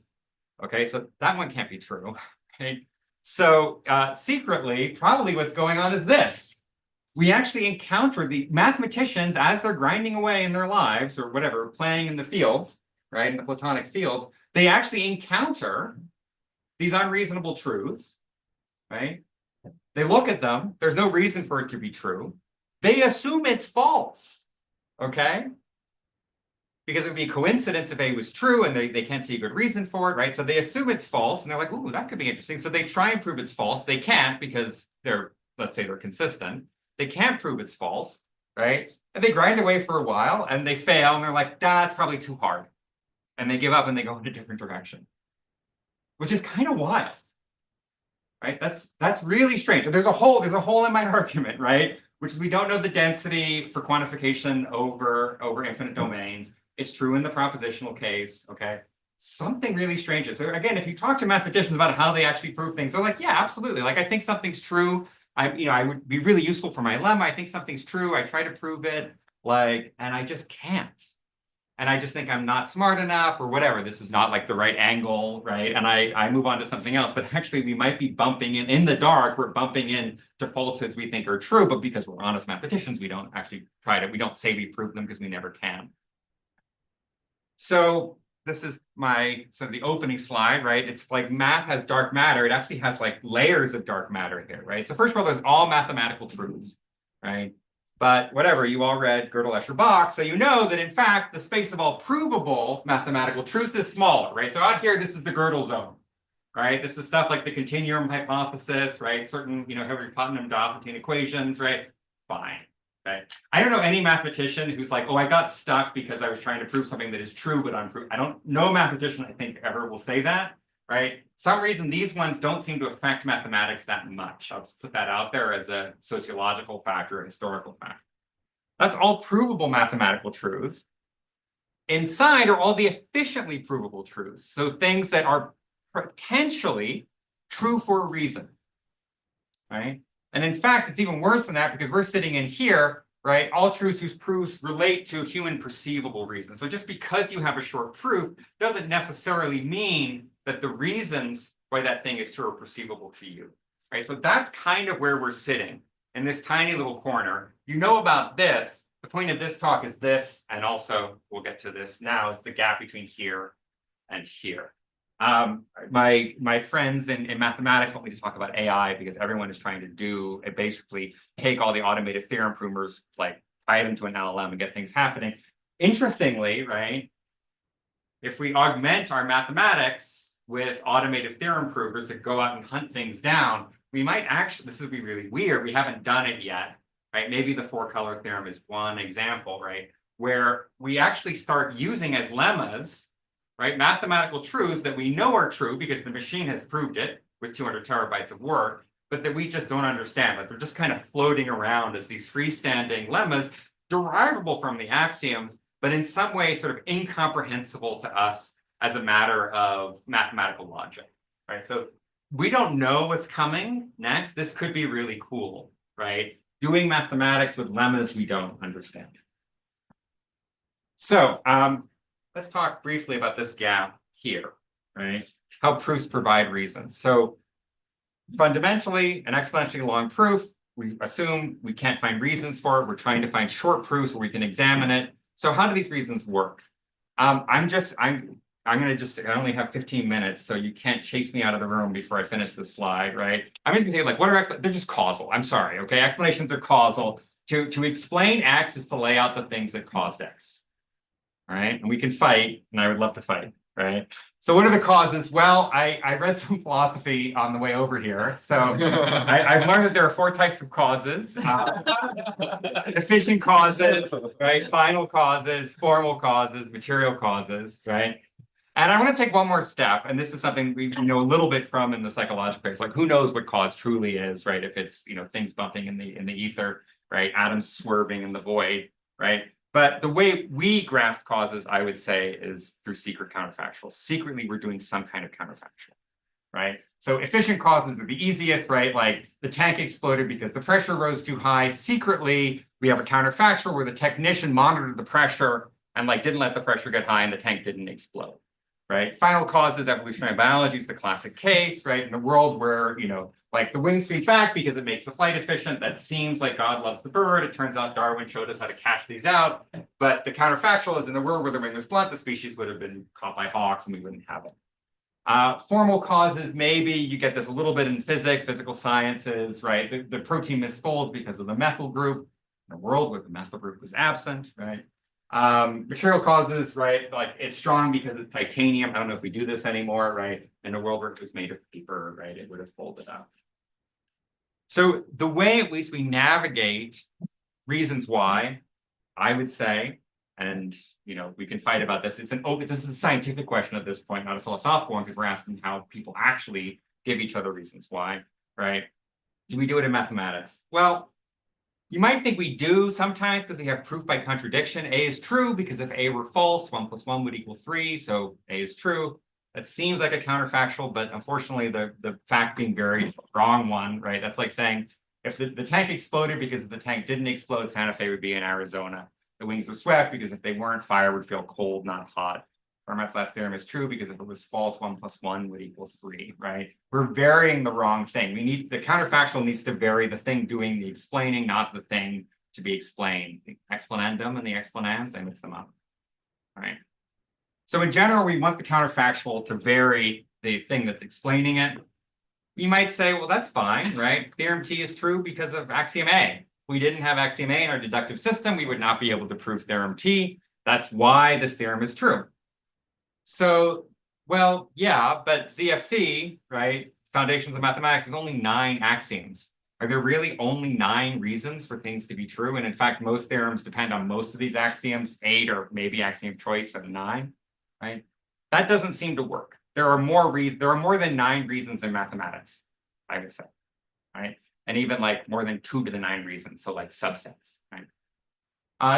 [SPEAKER 2] Okay, so that one can't be true. Okay? So secretly, probably what's going on is this. We actually encounter the mathematicians as they're grinding away in their lives or whatever, playing in the fields, right, in the Platonic fields, they actually encounter these unreasonable truths, right? They look at them. There's no reason for it to be true. They assume it's false, okay? Because it would be a coincidence if A was true and they can't see a good reason for it, right? So they assume it's false and they're like, ooh, that could be interesting. So they try and prove it's false. They can't because let's say they're consistent. They can't prove it's false, right? And they grind away for a while and they fail and they're like, it's probably too hard. And they give up and they go in a different direction. Which is kind of wild, right? That's really strange. There's a hole in my argument, right? Which is we don't know the density for quantification over infinite domains. It's true in the propositional case, okay? Something really strange. So again, if you talk to mathematicians about how they actually prove things, they're like, yeah, absolutely. Like I think something's true. I would be really useful for my lemma. I think something's true. I try to prove it, like, and I just can't. And I just think I'm not smart enough or whatever. This is not like the right angle, right? And I move on to something else. But actually, we might be bumping in the dark. We're bumping in to falsehoods we think are true. But because we're honest mathematicians, we don't actually we don't say we prove them because we never can. So this is the opening slide, right? It's like math has dark matter. It actually has like layers of dark matter here, right? So first of all, there's all mathematical truths, right? But whatever, you all read Gödel, Escher, Bach, so you know that in fact, the space of all provable mathematical truths is smaller, right? So out here, this is the Gödel zone, right? This is stuff like the continuum hypothesis, right? Certain, Henry-Putnam-Diophantine equations, right? Fine, right? I don't know any mathematician who's like, oh, I got stuck because I was trying to prove something that is true but unproven. No mathematician, I think, ever will say that, right? Some reason these ones don't seem to affect mathematics that much. I'll just put that out there as a sociological factor, a historical factor. That's all provable mathematical truths. Inside are all the efficiently provable truths. So things that are potentially true for a reason, right? And in fact, it's even worse than that because we're sitting in here, right? All truths whose proofs relate to human perceivable reasons. So just because you have a short proof doesn't necessarily mean that the reasons why that thing is true or perceivable to you, right? So that's kind of where we're sitting in this tiny little corner. You know about this. The point of this talk is this, and also we'll get to this now, is the gap between here and here. My friends in mathematics want me to talk about AI because everyone is trying to do basically take all the automated theorem provers, like tie it into an LLM and get things happening. Interestingly, right? If we augment our mathematics with automated theorem provers that go out and hunt things down, we might actually, this would be really weird, we haven't done it yet, right? Maybe the four-color theorem is one example, right? Where we actually start using as lemmas, right, mathematical truths that we know are true because the machine has proved it with 200 terabytes of work, but that we just don't understand, that they're just kind of floating around as these freestanding lemmas derivable from the axioms, but in some way sort of incomprehensible to us as a matter of mathematical logic, right? So we don't know what's coming next. This could be really cool, right? Doing mathematics with lemmas we don't understand. So let's talk briefly about this gap here, right? How proofs provide reasons. So fundamentally, an exponentially long proof, we assume we can't find reasons for it. We're trying to find short proofs where we can examine it. So how do these reasons work? I'm gonna just, I only have 15 minutes, so you can't chase me out of the room before I finish this slide, right? I'm just gonna say, like, what are they're just causal. I'm sorry, okay? Explanations are causal. To explain X is to lay out the things that caused X. All right, and we can fight, and I would love to fight, right? So what are the causes? Well, I read some philosophy on the way over here. So I've learned that there are 4 types of causes. Efficient causes, right? Final causes, formal causes, material causes, right? And I want to take one more step, and this is something we know a little bit from in the psychological space. Like, who knows what cause truly is, right? If it's, things bumping in the ether, right? Atoms swerving in the void, right? But the way we grasp causes, I would say, is through secret counterfactuals. Secretly, we're doing some kind of counterfactual, right? So efficient causes are the easiest, right? Like the tank exploded because the pressure rose too high. Secretly, we have a counterfactual where the technician monitored the pressure and didn't let the pressure get high and the tank didn't explode, right? Final causes, evolutionary biology is the classic case, right? In the world where, like the wings feed back because it makes the flight efficient. That seems like God loves the bird. It turns out Darwin showed us how to cash these out. But the counterfactual is in the world where the wing was blunt, the species would have been caught by hawks and we wouldn't have it. Formal causes, maybe you get this a little bit in physics, physical sciences, right? The protein misfolds because of the methyl group in a world where the methyl group was absent, right? Material causes, right? Like it's strong because it's titanium. I don't know if we do this anymore, right? In a world where it was made of paper, right? It would have folded up. So the way at least we navigate reasons why, I would say, and we can fight about this. This is a scientific question at this point, not a philosophical one, because we're asking how people actually give each other reasons why, right? Do we do it in mathematics? Well, you might think we do sometimes because we have proof by contradiction. A is true because if A were false, 1 + 1 would equal 3. So A is true. That seems like a counterfactual, but unfortunately, the fact being buried is the wrong one, right? That's like saying if the tank exploded because if the tank didn't explode, Santa Fe would be in Arizona. The wings were swept because if they weren't, fire would feel cold, not hot. Fermat's last theorem is true because if it was false, 1 + 1 would equal 3, right? We're varying the wrong thing. The counterfactual needs to vary the thing doing the explaining, not the thing to be explained. The explanandum and the explanans, I mix them up, right? So in general, we want the counterfactual to vary the thing that's explaining it. You might say, well, that's fine, right? Theorem T is true because of axiom A. If we didn't have axiom A in our deductive system, we would not be able to prove theorem T. That's why this theorem is true. So, well, yeah, but ZFC, right? Foundations of Mathematics is only 9 axioms. Are there really only 9 reasons for things to be true? And in fact, most theorems depend on most of these axioms, 8 or maybe axiom of choice of 9, right? That doesn't seem to work. There are more than 9 reasons in mathematics, I would say, right? And even more than 2 to the 9 reasons, so subsets, right?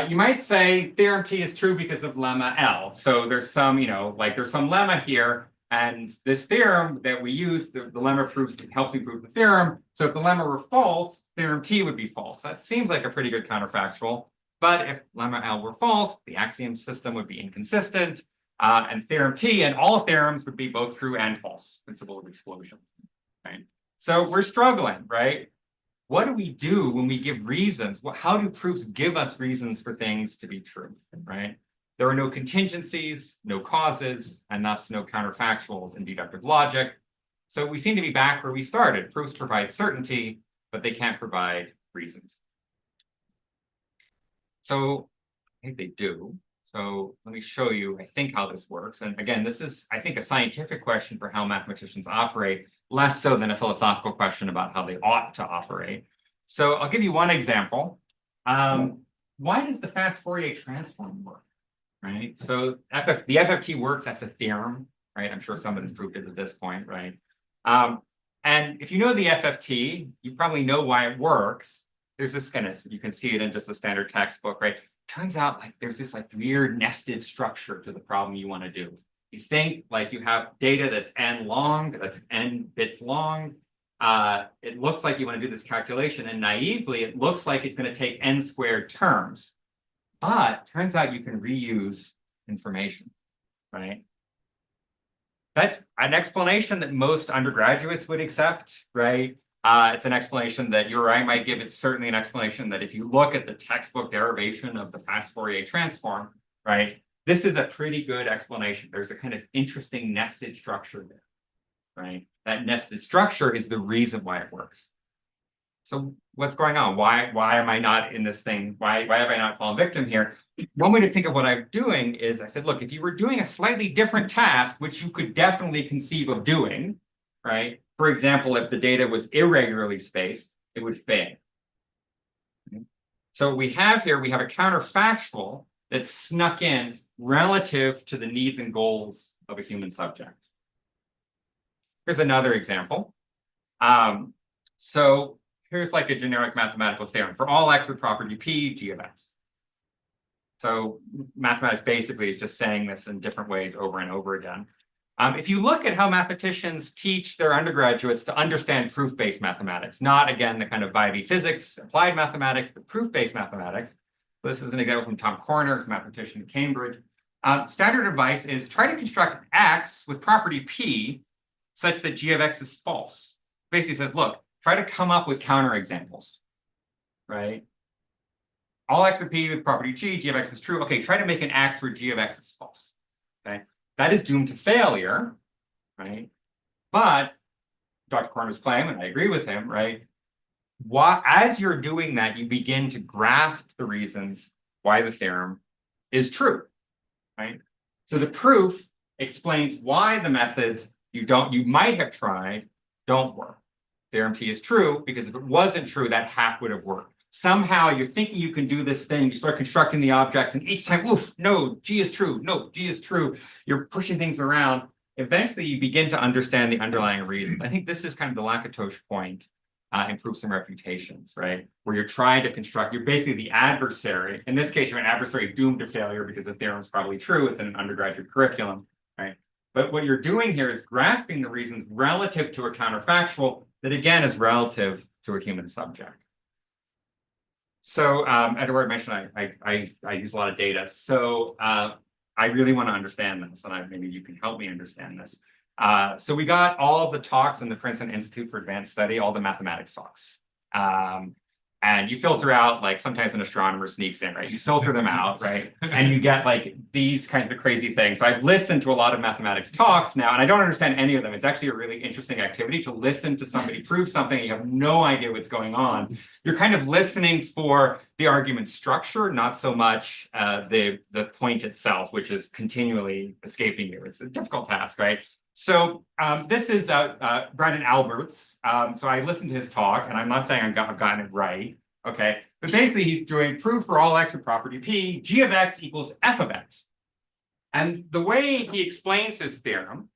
[SPEAKER 2] You might say theorem T is true because of lemma L. So there's some, there's some lemma here, and this theorem that we use, the lemma helps me prove the theorem. So if the lemma were false, theorem T would be false. That seems like a pretty good counterfactual. But if lemma L were false, the axiom system would be inconsistent, and theorem T and all theorems would be both true and false. Principle of explosion, right? So we're struggling, right? What do we do when we give reasons? How do proofs give us reasons for things to be true, right? There are no contingencies, no causes, and thus no counterfactuals in deductive logic. So we seem to be back where we started. Proofs provide certainty, but they can't provide reasons. So I think they do. So let me show you, I think, how this works. And again, this is, I think, a scientific question for how mathematicians operate, less so than a philosophical question about how they ought to operate. So I'll give you one example. Why does the fast Fourier transform work? Right? So the FFT works, that's a theorem, right? I'm sure somebody's proved it at this point, right? And if you know the FFT, you probably know why it works. There's this kind of, you can see it in just the standard textbook, right? Turns out like there's this like weird nested structure to the problem you want to do. You think like you have data that's n long, that's n bits long. It looks like you want to do this calculation, and naively, it looks like it's going to take n squared terms. But turns out you can reuse information, right? That's an explanation that most undergraduates would accept, right? It's an explanation that you or I might give. It's certainly an explanation that if you look at the textbook derivation of the fast Fourier transform, right, this is a pretty good explanation. There's a kind of interesting nested structure there, right? That nested structure is the reason why it works. So what's going on? Why am I not in this thing? Why have I not fallen victim here? One way to think of what I'm doing is I said, look, if you were doing a slightly different task, which you could definitely conceive of doing, right? For example, if the data was irregularly spaced, it would fail. So what we have here, we have a counterfactual that's snuck in relative to the needs and goals of a human subject. Here's another example. So here's like a generic mathematical theorem. For all x with property P, g of x. So mathematics basically is just saying this in different ways over and over again. If you look at how mathematicians teach their undergraduates to understand proof-based mathematics, not, again, the kind of Vibe physics, applied mathematics, but proof-based mathematics. This is an example from Tom Corner's mathematician at Cambridge. Standard advice is try to construct x with property P such that g of x is false. Basically says, look, try to come up with counterexamples, right? All x of P with property g of x is true. Okay, try to make an x where g of x is false, okay? That is doomed to failure, right? But Dr. Corner's claim, and I agree with him, right? As you're doing that, you begin to grasp the reasons why the theorem is true, right? So the proof explains why the methods you might have tried don't work. Theorem T is true because if it wasn't true, that hack would have worked. Somehow you're thinking you can do this thing, you start constructing the objects, and each time, oof, no, G is true, no, G is true. You're pushing things around. Eventually, you begin to understand the underlying reasons. I think this is kind of the Lakatosh point in proofs and refutations, right? Where you're trying to construct, you're basically the adversary. In this case, you're an adversary doomed to failure because the theorem is probably true. It's in an undergraduate curriculum, right? But what you're doing here is grasping the reasons relative to a counterfactual that, again, is relative to a human subject. So Edward mentioned I use a lot of data. So I really want to understand this, and maybe you can help me understand this. So we got all of the talks from the Princeton Institute for Advanced Study, all the mathematics talks. And you filter out, like sometimes an astronomer sneaks in, right? You filter them out, right? And you get like these kinds of crazy things. So I've listened to a lot of mathematics talks now, and I don't understand any of them. It's actually a really interesting activity to listen to somebody prove something and you have no idea what's going on. You're kind of listening for the argument structure, not so much the point itself, which is continually escaping you. It's a difficult task, right? So this is Brandon Alberts. So I listened to his talk, and I'm not saying I've gotten it right, okay? But basically, he's doing proof for all x with property P, g of x equals f of x. And the way he explains his theorem,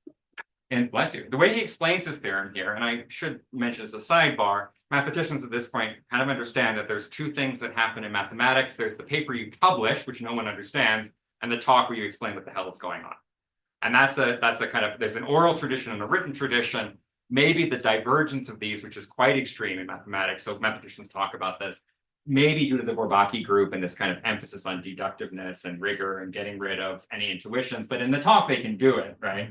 [SPEAKER 2] and bless you, the way he explains his theorem here, and I should mention as a sidebar, mathematicians at this point kind of understand that there's two things that happen in mathematics. There's the paper you publish, which no one understands, and the talk where you explain what the hell is going on. And that's a kind of, there's an oral tradition and a written tradition, maybe the divergence of these, which is quite extreme in mathematics. So mathematicians talk about this, maybe due to the Bourbaki group and this kind of emphasis on deductiveness and rigor and getting rid of any intuitions. But in the talk, they can do it, right?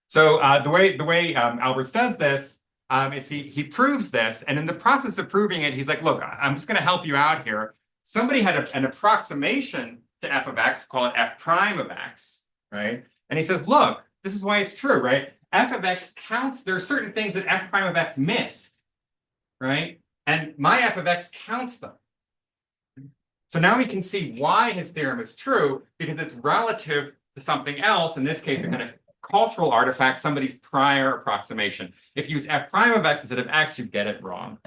[SPEAKER 2] So the way Alberts does this is he proves this. And in the process of proving it, he's like, look, I'm just going to help you out here. Somebody had an approximation to f of x, call it f prime of x, right? And he says, look, this is why it's true, right? F of x counts, there are certain things that f prime of x missed, right? And my f of x counts them. So now we can see why his theorem is true, because it's relative to something else, in this case, a kind of cultural artifact, somebody's prior approximation. If you use f prime of x instead of x, you get it wrong.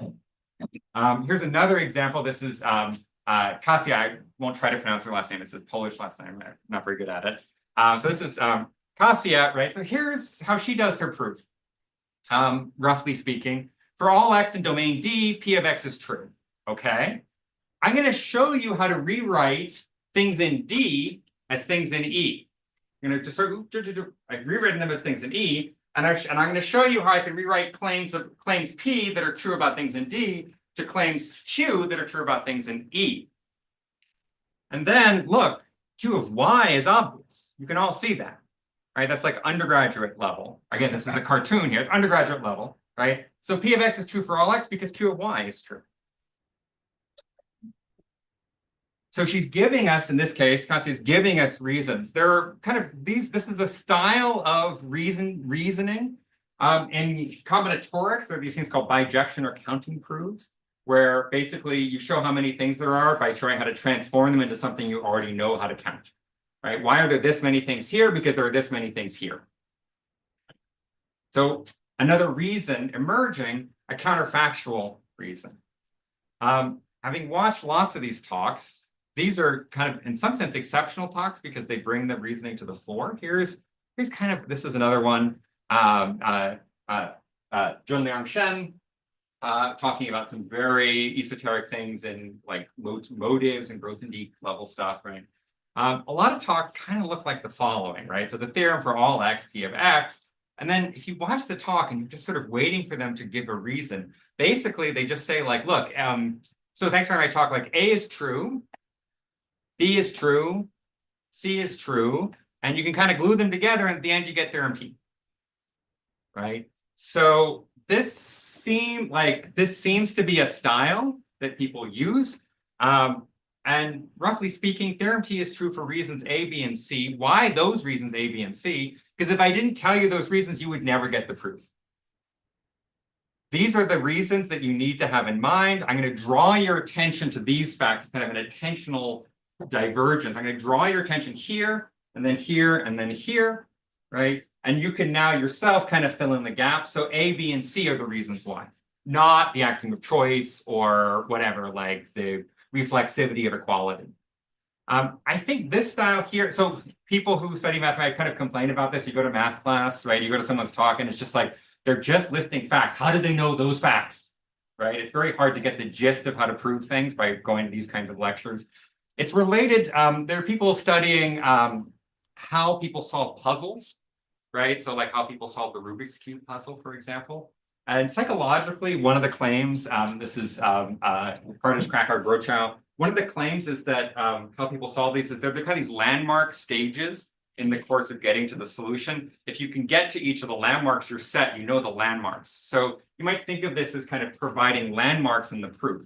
[SPEAKER 2] Here's another example. This is Kasia. I won't try to pronounce her last name. It's a Polish last name. I'm not very good at it. So this is Kasia, right? So here's how she does her proof. Roughly speaking, for all x in domain D, P of x is true. Okay. I'm going to show you how to rewrite things in D as things in E. I'm going to just I've rewritten them as things in E, and I'm going to show you how I can rewrite claims P that are true about things in D to claims Q that are true about things in E. And then look, Q of Y is obvious. You can all see that, right? That's like undergraduate level. Again, this is a cartoon here. It's undergraduate level, right? So P of x is true for all x because Q of Y is true. So she's giving us, in this case, Kasia is giving us reasons. There are kind of these, this is a style of reasoning. In combinatorics, there are these things called bijection or counting proofs, where basically you show how many things there are by showing how to transform them into something you already know how to count, right? Why are there this many things here? Because there are this many things here. So another reason emerging, a counterfactual reason. Having watched lots of these talks, these are kind of, in some sense, exceptional talks because they bring the reasoning to the fore. Here's kind of, this is another one, Junliang Shen, talking about some very esoteric things in like motives and growth and deep level stuff, right? A lot of talks kind of look like the following, right? So the theorem for all x, P of x, and then if you watch the talk and you're just sort of waiting for them to give a reason, basically they just say like, look, so thanks for my talk, like A is true, B is true, C is true, and you can kind of glue them together, and at the end you get theorem T, right? So this seems to be a style that people use, and roughly speaking, theorem T is true for reasons A, B, and C. Why those reasons A, B, and C? Because if I didn't tell you those reasons, you would never get the proof. These are the reasons that you need to have in mind. I'm going to draw your attention to these facts, kind of an attentional divergence. I'm going to draw your attention here, and then here, and then here, right? And you can now yourself kind of fill in the gaps. So A, B, and C are the reasons why, not the axiom of choice or whatever, like the reflexivity of equality. I think this style here, so people who study mathematics kind of complain about this. You go to math class, right? You go to someone's talk, and it's just like, they're just listing facts. How did they know those facts, right? It's very hard to get the gist of how to prove things by going to these kinds of lectures. It's related, there are people studying how people solve puzzles, right? So like how people solve the Rubik's Cube puzzle, for example. And psychologically, one of the claims, this is Curtis Krakauer Grochow, one of the claims is that how people solve these is they're kind of these landmark stages in the course of getting to the solution. If you can get to each of the landmarks you're set, you know the landmarks. So you might think of this as kind of providing landmarks in the proof.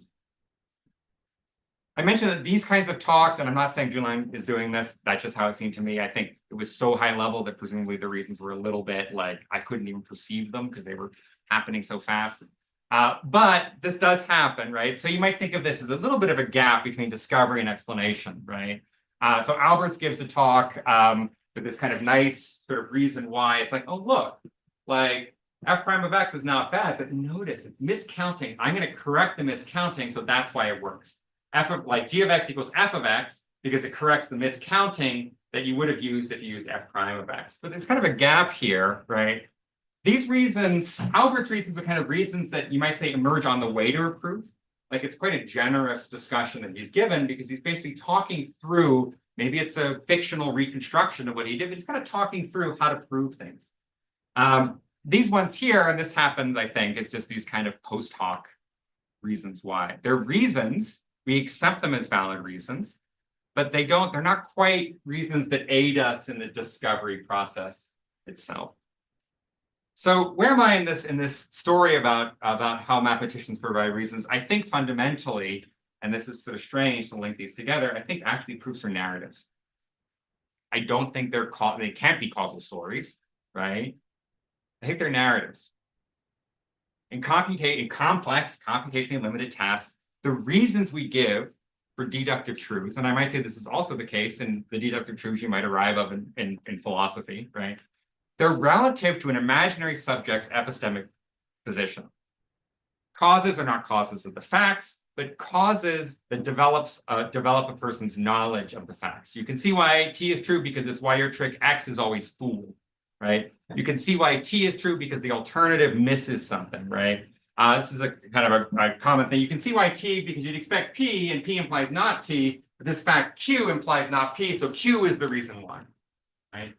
[SPEAKER 2] I mentioned that these kinds of talks, and I'm not saying Junliang is doing this, that's just how it seemed to me. I think it was so high level that presumably the reasons were a little bit like, I couldn't even perceive them because they were happening so fast. But this does happen, right? So you might think of this as a little bit of a gap between discovery and explanation, right? So Alberts gives a talk with this kind of nice sort of reason why. It's like, oh, look, like f prime of x is not bad, but notice it's miscounting. I'm going to correct the miscounting, so that's why it works. F of like g of x equals f of x because it corrects the miscounting that you would have used if you used f prime of x. But there's kind of a gap here, right? These reasons, Albert's reasons are kind of reasons that you might say emerge on the way to a proof. Like it's quite a generous discussion that he's given because he's basically talking through, maybe it's a fictional reconstruction of what he did, but he's kind of talking through how to prove things. These ones here, and this happens, I think, is just these kind of post hoc reasons why. They're reasons, we accept them as valid reasons, but they're not quite reasons that aid us in the discovery process itself. So where am I in this story about how mathematicians provide reasons? I think fundamentally, and this is sort of strange to link these together, I think actually proofs are narratives. I don't think they can't be causal stories, right? I think they're narratives. In complex, computationally limited tasks, the reasons we give for deductive truths, and I might say this is also the case in the deductive truths you might arrive of in philosophy, right? They're relative to an imaginary subject's epistemic position. Causes are not causes of the facts, but causes that develop a person's knowledge of the facts. You can see why T is true because it's why your trick X is always fool, right? You can see why T is true because the alternative misses something, right? This is a kind of a common thing. You can see why T because you'd expect P, and P implies not T, but this fact Q implies not P, so Q is the reason why, right?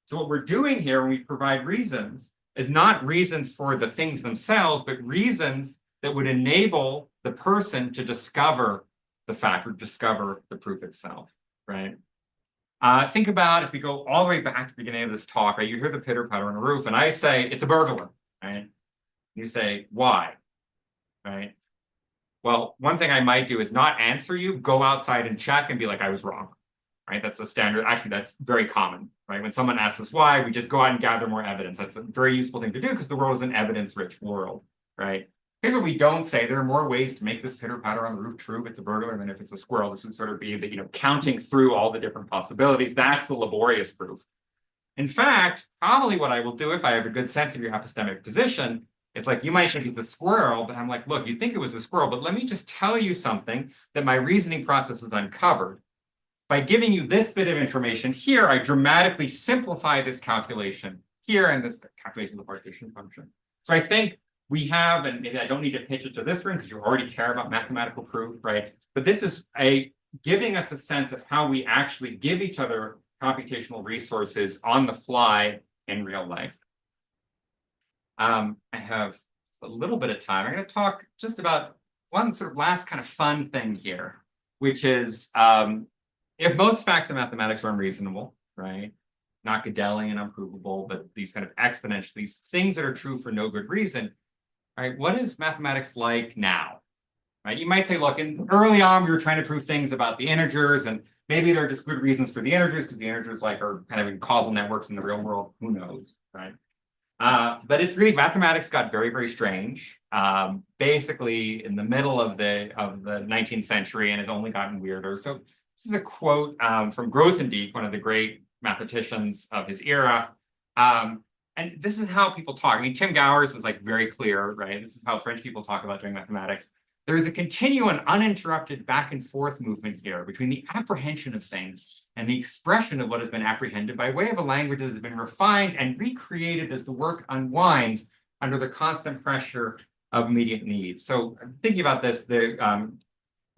[SPEAKER 2] So what we're doing here when we provide reasons is not reasons for the things themselves, but reasons that would enable the person to discover the fact or discover the proof itself, right? Think about if we go all the way back to the beginning of this talk, right? You hear the pitter patter on the roof, and I say it's a burglar, right? You say why, right? Well, one thing I might do is not answer you, go outside and check and be like, I was wrong, right? That's a standard. Actually, that's very common, right? When someone asks us why, we just go out and gather more evidence. That's a very useful thing to do because the world is an evidence-rich world, right? Here's what we don't say. There are more ways to make this pitter patter on the roof true if it's a burglar than if it's a squirrel. This would sort of be the, counting through all the different possibilities. That's the laborious proof. In fact, probably what I will do if I have a good sense of your epistemic position, it's like you might think it's a squirrel, but I'm like, look, you think it was a squirrel, but let me just tell you something that my reasoning process has uncovered. By giving you this bit of information here, I dramatically simplify this calculation here and this calculation of the partition function. So I think we have, and maybe I don't need to pitch it to this room because you already care about mathematical proof, right? But this is giving us a sense of how we actually give each other computational resources on the fly in real life. I have a little bit of time. I'm going to talk just about one sort of last kind of fun thing here, which is if most facts in mathematics are unreasonable, right? Not Gödelian, unprovable, but these kind of exponential, these things that are true for no good reason. Right, what is mathematics like now? Right, you might say, look, early on we were trying to prove things about the integers, and maybe there are just good reasons for the integers because the integers are kind of in causal networks in the real world. Who knows, right? But it's really mathematics got very, very strange. Basically, in the middle of the 19th century, and has only gotten weirder. So this is a quote from Grothendieck, one of the great mathematicians of his era. And this is how people talk. I mean, Tim Gowers is very clear, right? This is how French people talk about doing mathematics. There is a continual, uninterrupted back and forth movement here between the apprehension of things and the expression of what has been apprehended by way of a language that has been refined and recreated as the work unwinds under the constant pressure of immediate needs. So thinking about this, the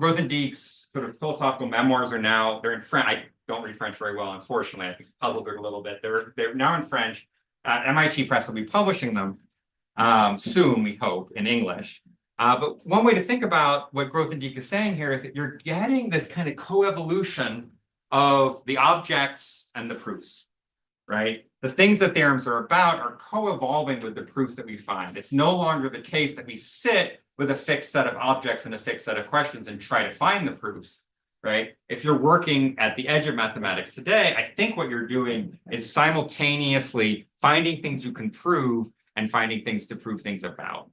[SPEAKER 2] Grothendieck's sort of philosophical memoirs they're in French. I don't read French very well, unfortunately. I think puzzled it a little bit. They're now in French. MIT Press will be publishing them soon, we hope, in English. But one way to think about what Grothendieck is saying here is that you're getting this kind of coevolution of the objects and the proofs, right? The things that theorems are about are co-evolving with the proofs that we find. It's no longer the case that we sit with a fixed set of objects and a fixed set of questions and try to find the proofs. Right? If you're working at the edge of mathematics today, I think what you're doing is simultaneously finding things you can prove and finding things to prove things about.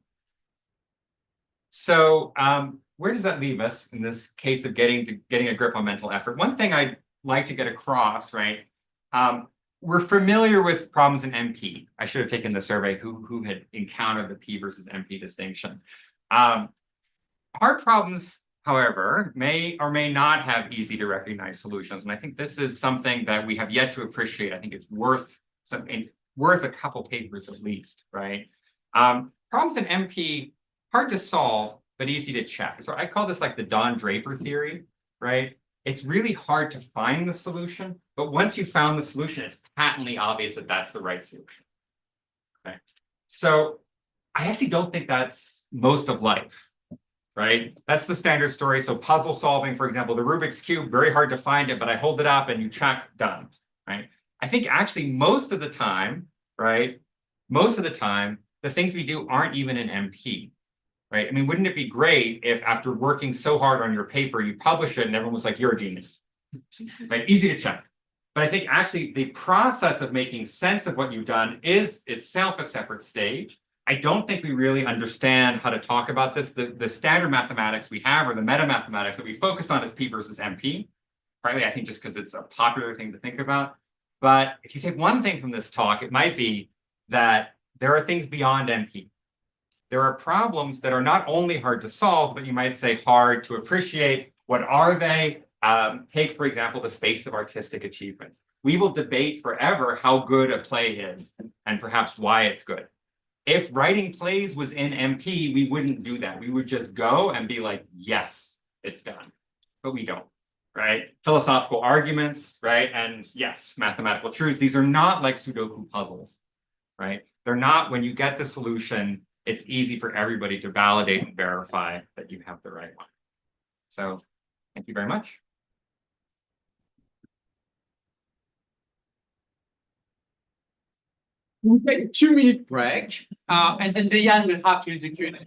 [SPEAKER 2] So where does that leave us in this case of getting a grip on mental effort? One thing I'd like to get across, right? We're familiar with problems in MP. I should have taken the survey who had encountered the P versus MP distinction. Hard problems, however, may or may not have easy to recognize solutions. And I think this is something that we have yet to appreciate. I think it's worth a couple papers at least, right? Problems in MP, hard to solve, but easy to check. So I call this the Don Draper theory, right? It's really hard to find the solution, but once you found the solution, it's patently obvious that that's the right solution, okay? So I actually don't think that's most of life. Right? That's the standard story. So puzzle solving, for example, the Rubik's Cube, very hard to find it, but I hold it up and you check, done, right? I think actually most of the time, right? Most of the time, the things we do aren't even in MP. right? I mean, wouldn't it be great if after working so hard on your paper, you publish it and everyone was like, you're a genius, right? Easy to check. But I think actually the process of making sense of what you've done is itself a separate stage. I don't think we really understand how to talk about this. The standard mathematics we have, or the meta mathematics that we focused on, is P versus MP. Partly, I think just because it's a popular thing to think about. But if you take one thing from this talk, it might be that there are things beyond MP. There are problems that are not only hard to solve, but you might say hard to appreciate. What are they? Take, for example, the space of artistic achievements. We will debate forever how good a play is and perhaps why it's good. If writing plays was in MP, we wouldn't do that. We would just go and be like, yes, it's done. But we don't, right? Philosophical arguments, right? And yes, mathematical truths. These are not like Sudoku puzzles, right? They're not, when you get the solution, it's easy for everybody to validate and verify that you have the right one. So thank you very much.
[SPEAKER 1] We'll take a 2-minute break, and then Diane will have to do the Q&A.